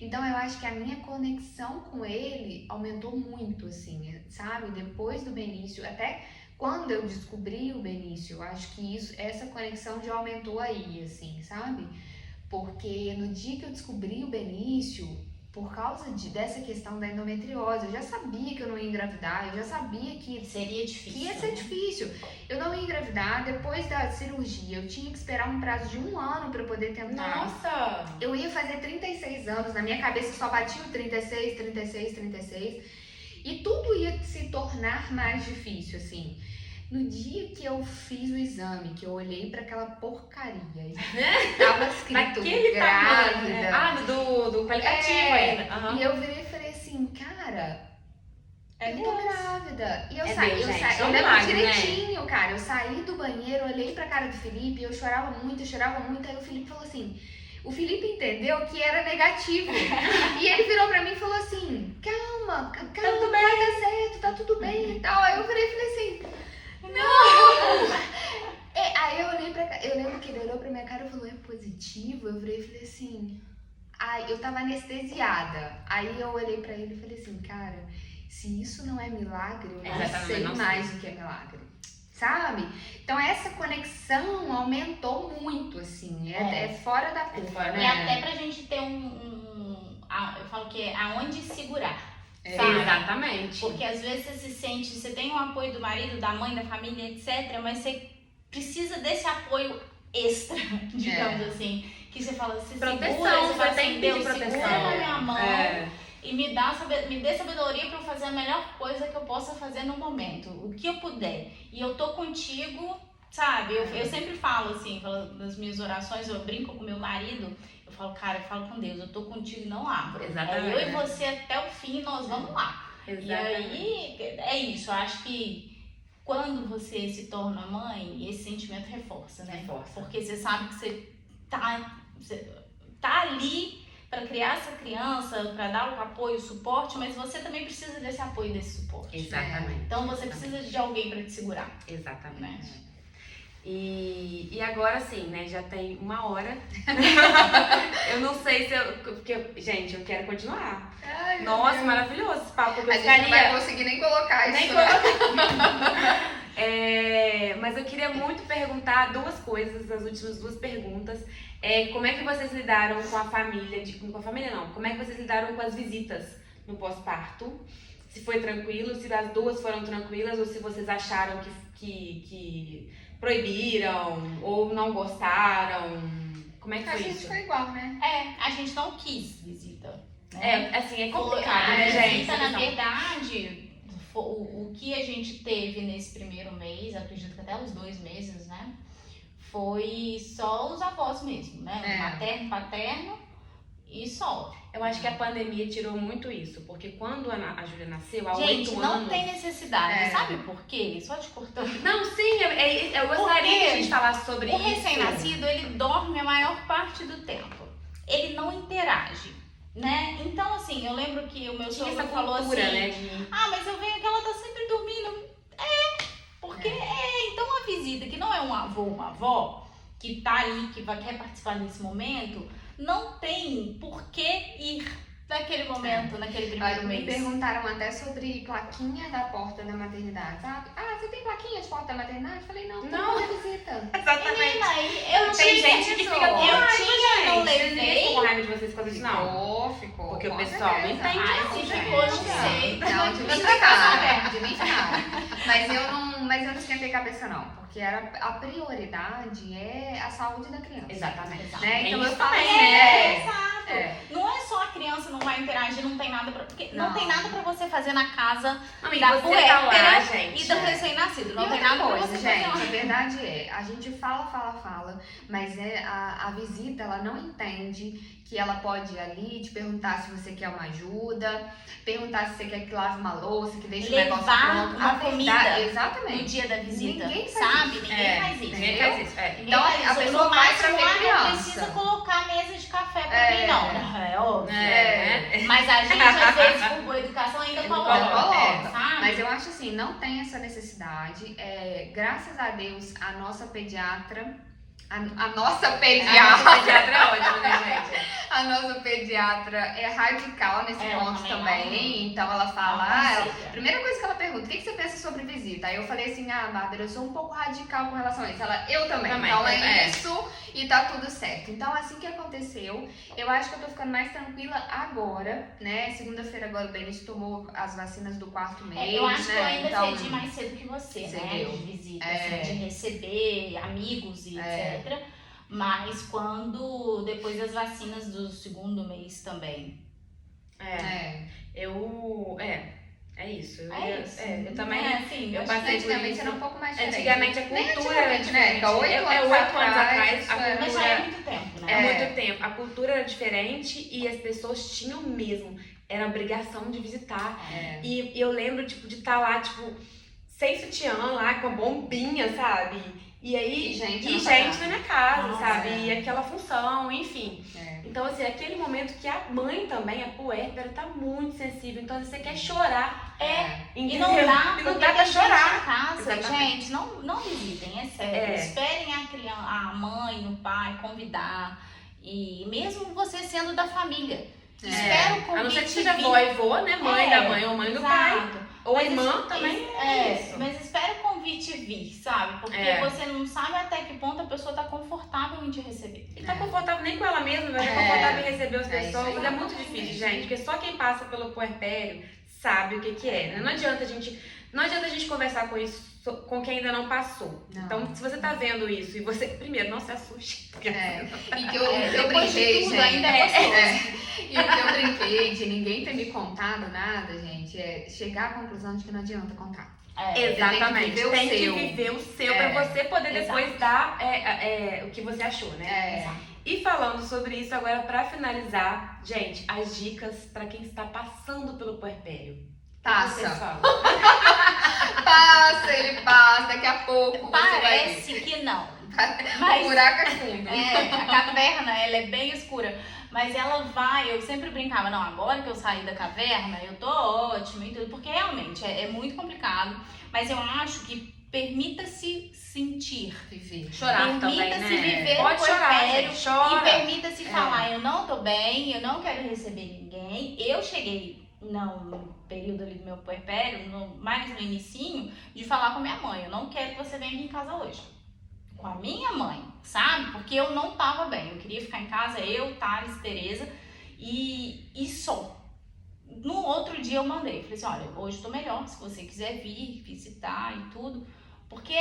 Então eu acho que a minha conexão com ele aumentou muito, assim, sabe? Depois do Benício, até quando eu descobri o Benício, eu acho que essa conexão já aumentou aí, assim, sabe? Porque no dia que eu descobri o Benício, por causa dessa questão da endometriose, eu já sabia que eu não ia engravidar, eu já sabia que seria difícil. Que ia ser difícil. Eu não ia engravidar, depois da cirurgia, eu tinha que esperar um prazo de 1 ano para poder tentar. Nossa! Eu ia fazer 36 anos, na minha cabeça só batia o 36, 36, 36. E tudo ia se tornar mais difícil, assim. No dia que eu fiz o exame, que eu olhei pra aquela porcaria e tava escrito grávida. Do qualificativo ainda. E eu virei e falei assim, cara, eu tô grávida. E eu eu lembro direitinho, cara. Eu saí do banheiro, olhei pra cara do Felipe, eu chorava muito. Aí o Felipe falou assim, o Felipe entendeu que era negativo. E ele virou pra mim e falou assim, calma, vai dar certo, tá tudo bem e tal. Aí eu virei e falei assim, não! Aí eu olhei pra cá, eu lembro que ele olhou pra minha cara e falou, é positivo? Eu virei e falei assim, eu tava anestesiada. Aí eu olhei pra ele e falei assim, cara, se isso não é milagre, eu não sei mais o que é milagre. Sabe? Então essa conexão aumentou muito, assim, é fora da curva, né? E até pra gente ter eu falo que é aonde segurar. É, Sabe? Exatamente. Porque às vezes você se sente, você tem o apoio do marido, da mãe, da família, etc. Mas você precisa desse apoio extra, digamos assim. Que você fala, você Proteção, segura, você fala você tem assim, que Deus, pedir proteção. segura na minha mão É. e me dê sabedoria para eu fazer a melhor coisa que eu possa fazer no momento. O que eu puder. E eu tô contigo, sabe? Eu sempre falo assim, nas minhas orações, eu brinco com meu marido. Eu falo, cara, eu falo com Deus, eu tô contigo e não abro. Exatamente. É eu e você até o fim, nós vamos lá. Exatamente. E aí, é isso, eu acho que quando você se torna mãe, esse sentimento reforça, né? Reforça. Porque você sabe que você tá ali para criar essa criança, para dar o apoio, o suporte, mas você também precisa desse apoio, desse suporte. Exatamente. Então você precisa de alguém para te segurar. Exatamente. Né? E agora sim, né? Já tem 1 hora. Eu não sei se eu. Porque, gente, eu quero continuar. Ai, meu Nossa, Deus. maravilhoso esse papo. Eu A gente não vai ficaria. conseguir nem colocar isso. Nem né? Mas eu queria muito perguntar 2 coisas, as últimas 2 perguntas. Como é que vocês lidaram com a família? Com a família não. Como é que vocês lidaram com as visitas no pós-parto? Se foi tranquilo, se as 2 foram tranquilas ou se vocês acharam que proibiram ou não gostaram. Como é que A foi gente isso? foi igual, né? A gente não quis visita. Né? É complicado, A né, gente? visita, na Essa questão. verdade, o que a gente teve nesse primeiro mês, acredito que até os 2 meses, né? Foi só os avós mesmo, né? É. Materno, paterno e só. Eu acho que a pandemia tirou muito isso, porque quando a Júlia nasceu, há 8 Gente, não anos... tem necessidade. É. Sabe por quê? Só te cortando. Não, sim, eu gostaria Porque que a gente falasse sobre O isso. recém-nascido, ele dorme a maior parte do tempo. Ele não interage, né? Então, assim, eu lembro que o meu Tinha sogro essa falou cultura, assim... né? De... Ah, mas eu venho que ela tá sempre dormindo. Porque então a visita, que não é um avô ou uma avó, que tá ali, que quer participar desse momento, não tem por que ir naquele momento, naquele primeiro Me mês. perguntaram até sobre plaquinha da porta da maternidade, sabe? Ah, você tem plaquinha de porta da maternidade? Eu falei, não, Não. não visita. Exatamente. Menina, aí eu Tem tinha gente que isso. fica com Eu raiva, tinha, não gente. Vocês ninguém levei. ficou com raiva de vocês por causa disso, não. Ficou. Porque o com pessoal não certeza. entende, Ai, não, se gente. ficou, não sei. Não, de mim Tá ficaram. De mim ficaram. Mas eu não esquentei cabeça, não. Porque a prioridade é a saúde da criança. Exatamente. Né? É Então isso eu falo também, assim, né? Exato. É. Não é só a criança não vai interagir, não tem nada pra... Porque não Não. tem nada pra você fazer na casa Não, e da você tá lá, puérpera gente. e do recém-nascido. Não E tem outra nada pra coisa, você gente, fazer. a verdade é, a gente fala, mas a visita, ela não entende que ela pode ir ali te perguntar se você quer uma ajuda, perguntar se você quer que lave uma louça, que deixe o negócio Levar pronto. uma A verdade- comida Exatamente. no dia da visita, Ninguém faz sabe? isso. Ninguém faz isso. Ninguém entendeu? faz isso. Ninguém Então, faz a isso. pessoa No vai pra máximo, ver não criança. precisa colocar a mesa de café pra É. mim, não. É óbvio. É. Mas a gente, às vezes, por boa educação, ainda coloca. coloca. Sabe? Mas eu acho assim, não tem essa necessidade. Graças a Deus, a nossa pediatra. A nossa A pediatra. nossa pediatra é ótima, né, gente? A nossa pediatra é radical nesse Ela ponto também também. Então ela fala, Não ela, consiga. primeira coisa que ela pergunta, o que você pensa sobre visita? Aí eu falei assim, Bárbara, eu sou um pouco radical com relação a isso. Ela, eu também. Também, Então é. é isso e tá tudo certo. Então assim que aconteceu, eu acho que eu tô ficando mais tranquila agora, né? Segunda-feira agora o Benício tomou as vacinas do 4º mês, Eu acho que eu né? ainda Então, cedi mais cedo que você, né? Cedeu. De visita, É. assim, de receber amigos e É. etc. Mas quando, depois das vacinas do 2º mês também. É isso. É isso. Eu também. É, assim, eu acho passei por antigamente isso. era um pouco mais diferente. Antigamente a Nem cultura era antigamente, né? diferente. Que há 8 anos 8 anos atrás, atrás, isso a era- Mas cultura já é muito tempo, né? é muito tempo. A cultura era diferente e as pessoas tinham mesmo. Era obrigação de visitar. É. E eu lembro, tipo, de estar lá, tipo, sem sutiã lá, com a bombinha, sabe? E aí. E gente e na gente casa. na minha casa, Nossa, sabe? é. E aquela função, enfim. É. Então, assim, aquele momento que a mãe também, a puérpera, tá muito sensível. Então, você quer chorar. E Entendeu? não dá, E não porque dá pra tem gente chorar. em casa, Exatamente. gente, não visitem, é sério. É. Esperem a criança, a mãe, o pai convidar. E mesmo você sendo da família. Espera o convite. A não ser que seja vir. vó e vô, né? Mãe da mãe ou mãe do pai. Exato. Ou Mas irmã isso- também. Mas espera o convite vir, sabe? Porque É. você não sabe até que ponto a pessoa tá confortável em te receber. E tá confortável nem com ela mesma, vai estar confortável em receber as pessoas. Mas é muito difícil, gente, porque só quem passa pelo puerpério sabe o que é, né? Não adianta a gente conversar com isso com quem ainda não passou. Não. Então, se você tá vendo isso e você, primeiro, não se assuste. E que eu Depois de brinquei, tudo, gente. ainda é gostoso. E o que eu brinquei de ninguém ter me contado nada, gente, é chegar à conclusão de que não adianta contar. Exatamente. Tem que seu. viver o seu pra você poder depois dar o que você achou, né? E falando sobre isso, agora pra finalizar, gente, as dicas pra quem está passando pelo puerpério. Passa. Vocês falam. Ele passa, daqui a pouco você vai ver. Parece que não. Mas O buraco é fundo. a caverna, ela é bem escura. Mas ela vai, eu sempre brincava, não, agora que eu saí da caverna, eu tô ótima e tudo. Porque realmente é muito complicado. Mas eu acho que permita-se sentir. Viver. Chorar também, né? Permita-se viver Pode o chorar, puerpério gente, chora. e permita-se falar, eu não tô bem, eu não quero receber ninguém. Eu cheguei no período ali do meu puerpério, mais no inicinho, de falar com a minha mãe, eu não quero que você venha aqui em casa hoje. Com a minha mãe, sabe? Porque eu não tava bem, eu queria ficar em casa, eu, Thales, Tereza e só. No outro dia eu mandei, falei assim, olha, hoje eu tô melhor, se você quiser vir, visitar e tudo, porque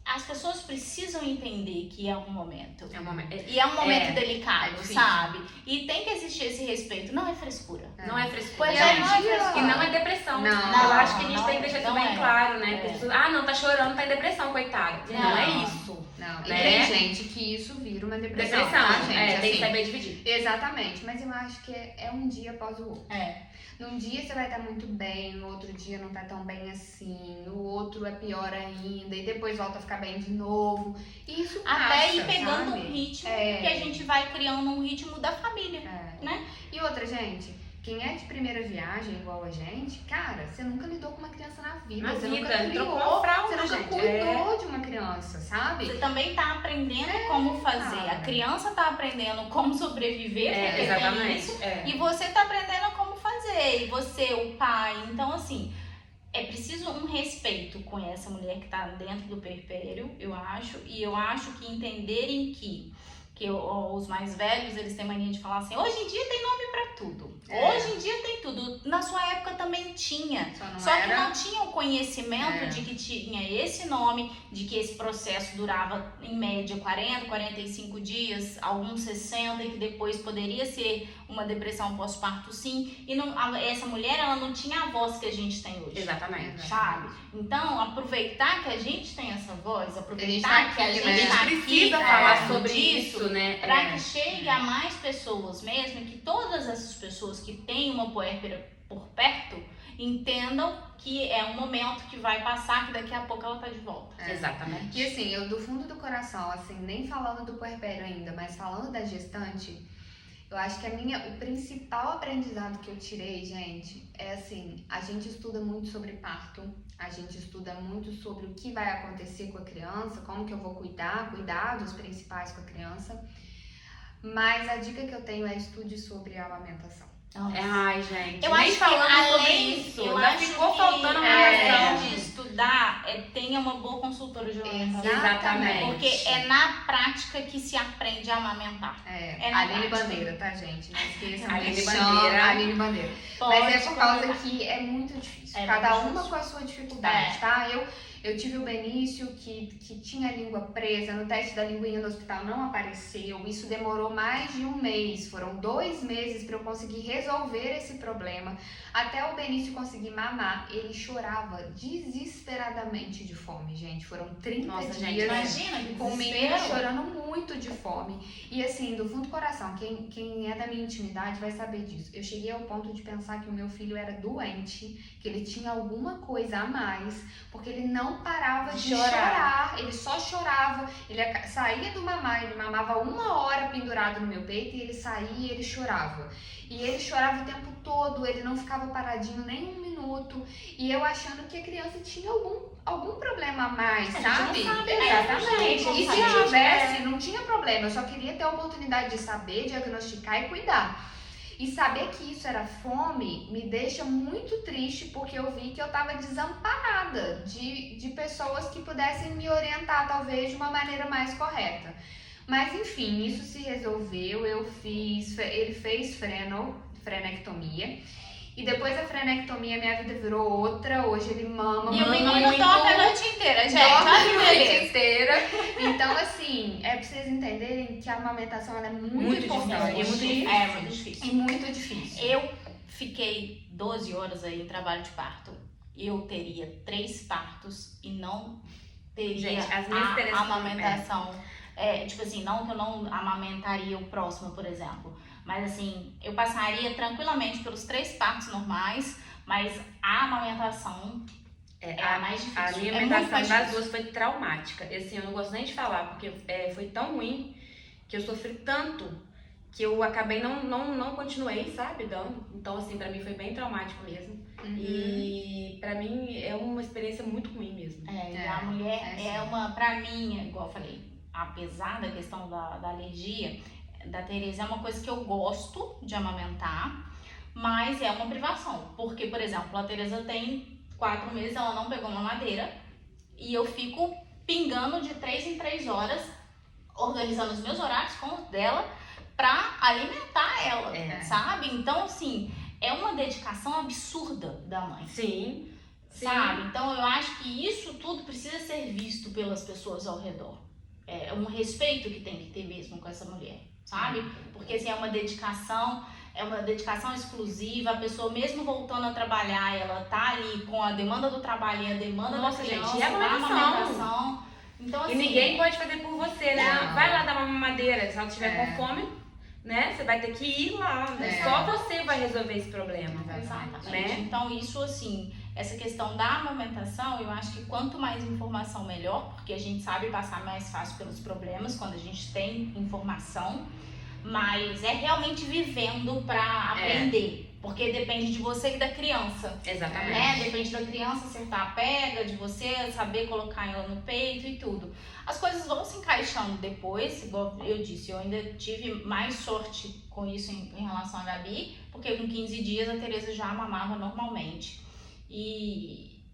as pessoas precisam entender que é um momento. É um momento. E é um momento delicado, difícil. sabe? E tem que existir esse respeito, não é frescura. Não é frescura. Pois Gente, não é frescura. e não é depressão. Não. Eu acho que a gente Não, tem que deixar isso não bem é. claro, né? É. Porque as pessoas, não, tá chorando, tá em depressão, coitado. Não é Não. isso. Não, e Né? tem gente que isso vira uma depressão. Depressão, tá, gente? tem que Assim, saber dividir. exatamente, mas eu acho que é um dia após o outro. Num dia você vai estar muito bem, no outro dia não tá tão bem assim, no outro é pior ainda, e depois volta a ficar bem de novo. E isso passa, Até ir pegando sabe? um ritmo É. que a gente vai criando um ritmo da família. É. Né? E outra, gente, quem é de primeira viagem igual a gente, cara, você nunca lidou com uma criança na vida. Na Você vida, nunca criou, trocou uma fralda, você nunca gente. cuidou de uma criança, sabe? Você também tá aprendendo como fazer. cara. A criança tá aprendendo como sobreviver, porque tem Exatamente. isso. É. E você tá aprendendo como fazer. E você, o pai. Então, assim, é preciso um respeito com essa mulher que tá dentro do puerpério, eu acho. E eu acho que entenderem que os mais velhos, eles têm mania de falar assim, hoje em dia tem nome pra tudo. Hoje em dia tem tudo. Na sua época também tinha. Só que não tinha o conhecimento de que tinha esse nome, de que esse processo durava em média 40, 45 dias, alguns 60, e que depois poderia ser uma depressão pós-parto sim. E essa mulher, ela não tinha a voz que a gente tem hoje. Exatamente. Sabe? Então, aproveitar que a gente tem essa voz, aproveitar tá que a aqui, gente né? A gente tá precisa aqui, falar falando sobre isso, né? para que chegue a mais pessoas mesmo, e que todas essas pessoas que têm uma puérpera por perto entendam que é um momento que vai passar, que daqui a pouco ela tá de volta. Exatamente. E assim, eu do fundo do coração, assim, nem falando do puerpério ainda, mas falando da gestante, eu acho que o principal aprendizado que eu tirei, gente, é assim, a gente estuda muito sobre parto, a gente estuda muito sobre o que vai acontecer com a criança, como que eu vou cuidados principais com a criança, mas a dica que eu tenho é estude sobre a amamentação. Ai, gente. Eu nem acho que falando sobre além, isso. eu Já acho ficou que, faltando uma além razão. de estudar, tenha uma boa consultora de amamentação. Exatamente. Porque é na prática que se aprende a amamentar. É na Aline prática. Bandeira, tá, gente? Não esqueçam. Aline me Bandeira. chama Aline Bandeira. Pode Mas é por causa colocar. que é muito difícil. É Cada muito uma difícil. com a sua dificuldade, É. tá? Eu tive o Benício que tinha a língua presa, no teste da linguinha no hospital não apareceu. Isso demorou mais de um mês. Foram 2 meses para eu conseguir resolver esse problema. Até o Benício conseguir mamar, ele chorava desesperadamente de fome, gente. Foram 30 Nossa, gente, dias. Imagina, que Com o menino desespero. chorando muito de fome. E assim, do fundo do coração, quem é da minha intimidade vai saber disso. Eu cheguei ao ponto de pensar que o meu filho era doente, que ele tinha alguma coisa a mais, porque ele não parava de chorar. Ele só chorava. Ele saía do mamar, ele mamava 1 hora pendurado no meu peito e ele saía e ele chorava. E ele chorava o tempo todo, ele não ficava paradinho nem 1 minuto. E eu achando que a criança tinha algum problema a mais, A gente sabe? não sabe, né? Exatamente. Não E se sabe. tivesse, não tinha problema. Eu só queria ter a oportunidade de saber, diagnosticar e cuidar. E saber que isso era fome me deixa muito triste, porque eu vi que eu estava desamparada de pessoas que pudessem me orientar, talvez, de uma maneira mais correta. Mas enfim, isso se resolveu, ele fez frenectomia. E depois da frenectomia, minha vida virou outra. Hoje ele mama E o muito. menino dorme a noite inteira, gente. Dorme Olha a que noite beleza. inteira. Então, assim, é pra vocês entenderem que a amamentação ela é muito importante. difícil. É muito difícil. E muito difícil. Eu fiquei 12 horas aí em trabalho de parto. Eu teria 3 partos e não teria Gente, as minhas a experiências- amamentação. Tipo assim, não que eu não amamentaria o próximo, por exemplo. Mas assim, eu passaria tranquilamente pelos 3 partos normais, mas a amamentação é a mais difícil. A minha É muito amamentação mais das difícil. duas foi traumática. E assim, eu não gosto nem de falar, porque foi tão ruim que eu sofri tanto que eu acabei não continuei, sabe, dando. Então, assim, pra mim foi bem traumático mesmo. E pra mim é uma experiência muito ruim mesmo. E a mulher sim. pra mim, igual eu falei, apesar da questão da alergia, da Tereza é uma coisa que eu gosto de amamentar, mas é uma privação. Porque, por exemplo, a Tereza tem 4 meses, ela não pegou mamadeira e eu fico pingando de 3 em 3 horas, organizando os meus horários com os dela pra alimentar ela, sabe? Então, assim, é uma dedicação absurda da mãe. Sim. Sabe? Então eu acho que isso tudo precisa ser visto pelas pessoas ao redor. É um respeito que tem que ter mesmo com essa mulher, sabe? Porque assim, é uma dedicação exclusiva, a pessoa mesmo voltando a trabalhar, ela tá ali com a demanda do trabalho e a demanda Nossa, da gente, criança, e a da amamentação. Então, E assim, ninguém pode fazer por você, né? Não. Vai lá dar uma mamadeira, se ela estiver com fome, né? Você vai ter que ir lá, né? Só você vai resolver esse problema. Exatamente. Né? Então, isso assim, essa questão da amamentação, eu acho que quanto mais informação, melhor, porque a gente sabe passar mais fácil pelos problemas quando a gente tem informação, mas é realmente vivendo pra aprender. Porque depende de você e da criança. Exatamente. Né? Depende da criança acertar a pega, de você saber colocar ela no peito e tudo. As coisas vão se encaixando depois, igual eu disse, eu ainda tive mais sorte com isso em relação à Gabi, porque com 15 dias a Tereza já mamava normalmente.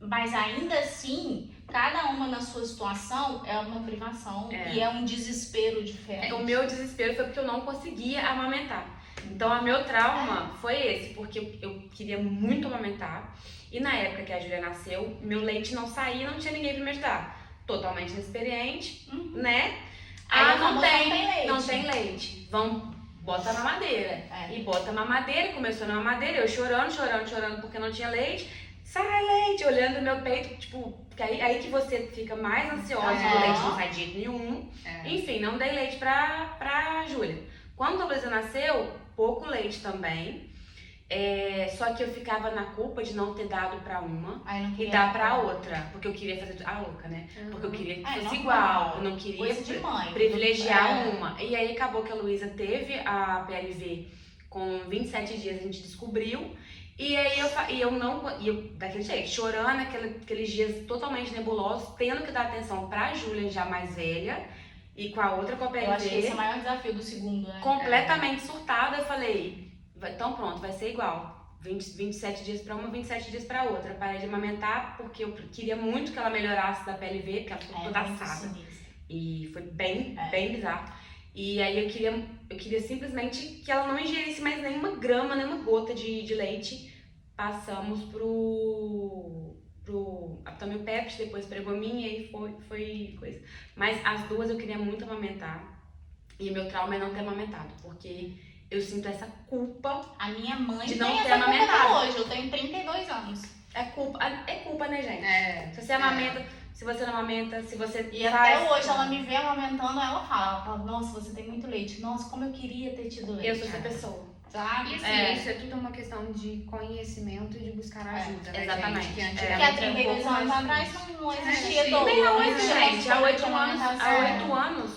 Mas ainda assim, cada uma na sua situação é uma privação e é um desespero diferente. O meu desespero foi porque eu não conseguia amamentar. Então, o meu trauma foi esse, porque eu queria muito amamentar. E na época que a Júlia nasceu, meu leite não saía, não tinha ninguém pra me ajudar. Totalmente inexperiente, né? Aí Não tem leite. Bota a mamadeira. E bota a mamadeira, começou na mamadeira, eu chorando porque não tinha leite. Sai leite, olhando o meu peito, tipo, porque aí que você fica mais ansiosa, porque o leite não sai de jeito nenhum. Enfim, não dei leite pra Júlia. Quando a Luísa nasceu, pouco leite também. Só que eu ficava na culpa de não ter dado pra uma e dar pra outra. Porque eu queria fazer a louca, né? Porque eu queria que fosse igual. Eu não queria coisa de mãe. privilegiar uma. E aí acabou que a Luísa teve a PLV com 27 dias, a gente descobriu. E aí eu daquele jeito, chorando, aqueles dias totalmente nebulosos, tendo que dar atenção pra Júlia, já mais velha, e com a outra com a PLV. Eu acho que esse é o maior desafio do segundo, né? Completamente surtada, eu falei, então pronto, vai ser igual. 27 dias pra uma, 27 dias pra outra. Parei de amamentar porque eu queria muito que ela melhorasse da PLV, porque ela ficou toda assada. E foi bem bizarro. E aí eu queria simplesmente que ela não ingerisse mais nenhuma grama, nenhuma gota de leite. Passamos pro Aptamil-Pepti, depois Pregomin, e aí foi coisa. Mas as duas eu queria muito amamentar. E meu trauma é não ter amamentado, porque eu sinto essa culpa. A minha mãe de tem não ter essa culpa amamentado. até hoje, eu tenho 32 anos. É culpa, né, gente? Se você amamenta, se você não amamenta, se você E até hoje ela me vê amamentando, ela fala, nossa, você tem muito leite. Nossa, como eu queria ter tido leite. Eu sou essa pessoa. Sabe? E assim, isso é tudo uma questão de conhecimento e de buscar ajuda, né, exatamente. gente? Que Porque antigamente há era um 32 pouco anos mais atrás difícil. não existia Sim. dor. Nem não hoje, existia gente. Há 8 amamentação. anos,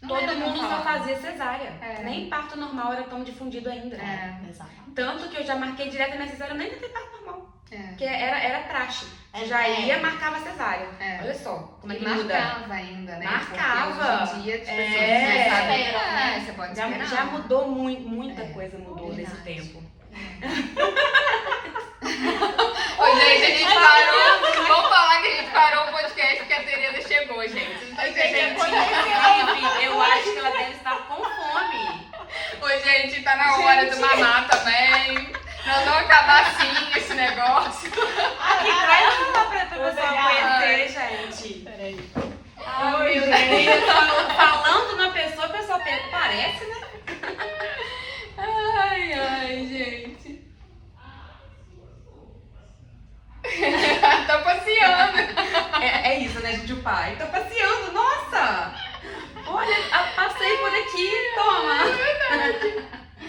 Não todo era mundo normal. só fazia cesárea. Nem Parto normal era tão difundido ainda. Exatamente. Tanto que eu já marquei direto a minha cesárea, eu nem tentei parto normal. É. Porque era praxe. Você já ia, marcava cesárea. Olha só como é que muda. marcava ainda, né? Marcava. Porque hoje em dia, tipo, É. você sabe, Espera, né? você pode esperar. Já mudou muita coisa mudou nesse Verdade. tempo. Ô, gente, a gente parou. Vamos falar que a gente parou o podcast porque a Tereza chegou, gente. Não sei se a gente... Inclusive, eu acho que ela deve gente, tá na hora do mamar também. Não acabar assim esse negócio. Aqui, traz uma pra pessoa conhecer, gente. Peraí. Ai, meu Deus. Falando na pessoa, a pessoa parece, né? Ai, gente. Tô passeando. É isso, né, gente? O pai tá passeando, nossa! Olha, passei por aqui, toma!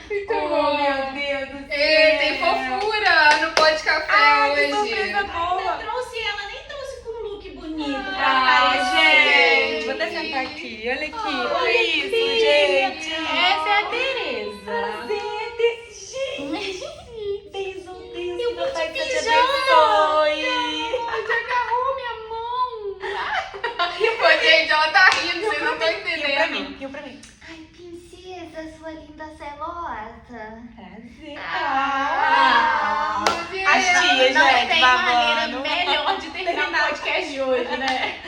Muito Oh, bom. meu Deus do céu! Tem fofura no pó de café Ai, que hoje. surpresa boa! Eu trouxe ela, nem trouxe com um look bonito pra Ah, aparecer. gente, vou até sentar aqui, olha aqui, Ai, olha isso, filha. gente! Essa é a Tereza. Prazer, gente! Beijo, Deus, Eu meu vou pai de te pijama. abençoe! Você agarrou minha mão. Pô, gente, ela tá rindo, vocês não estão entendendo. Riu pra mim. Ai, princesa, sua linda celosa. Prazer! Ah. Gente. As tias, Não gente, tem babando. maneira melhor de terminar o podcast de hoje, né?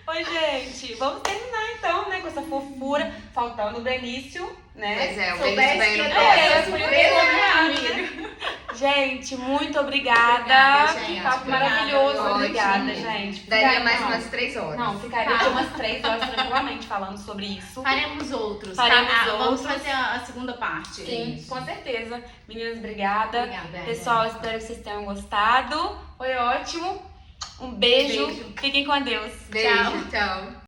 Oi, gente, vamos terminar então, né, com essa fofura, faltando o Benício, né? Mas é, o Soubesse Benício vem no que próximo. era surpresa, minha amiga. Gente, muito obrigada. Obrigada, Que gente. papo Obrigada, maravilhoso. ótimo. Obrigada, gente. Daria Não, mais umas 3 horas. Não, ficaria aqui umas 3 horas tranquilamente falando sobre isso. Faremos outros. Faremos tá? Vamos outros. fazer a segunda parte. Sim, com certeza. Meninas, obrigada. Obrigada. Pessoal, espero que vocês tenham gostado. Foi ótimo. Um beijo. Beijo. Fiquem com Deus. Beijo, tchau.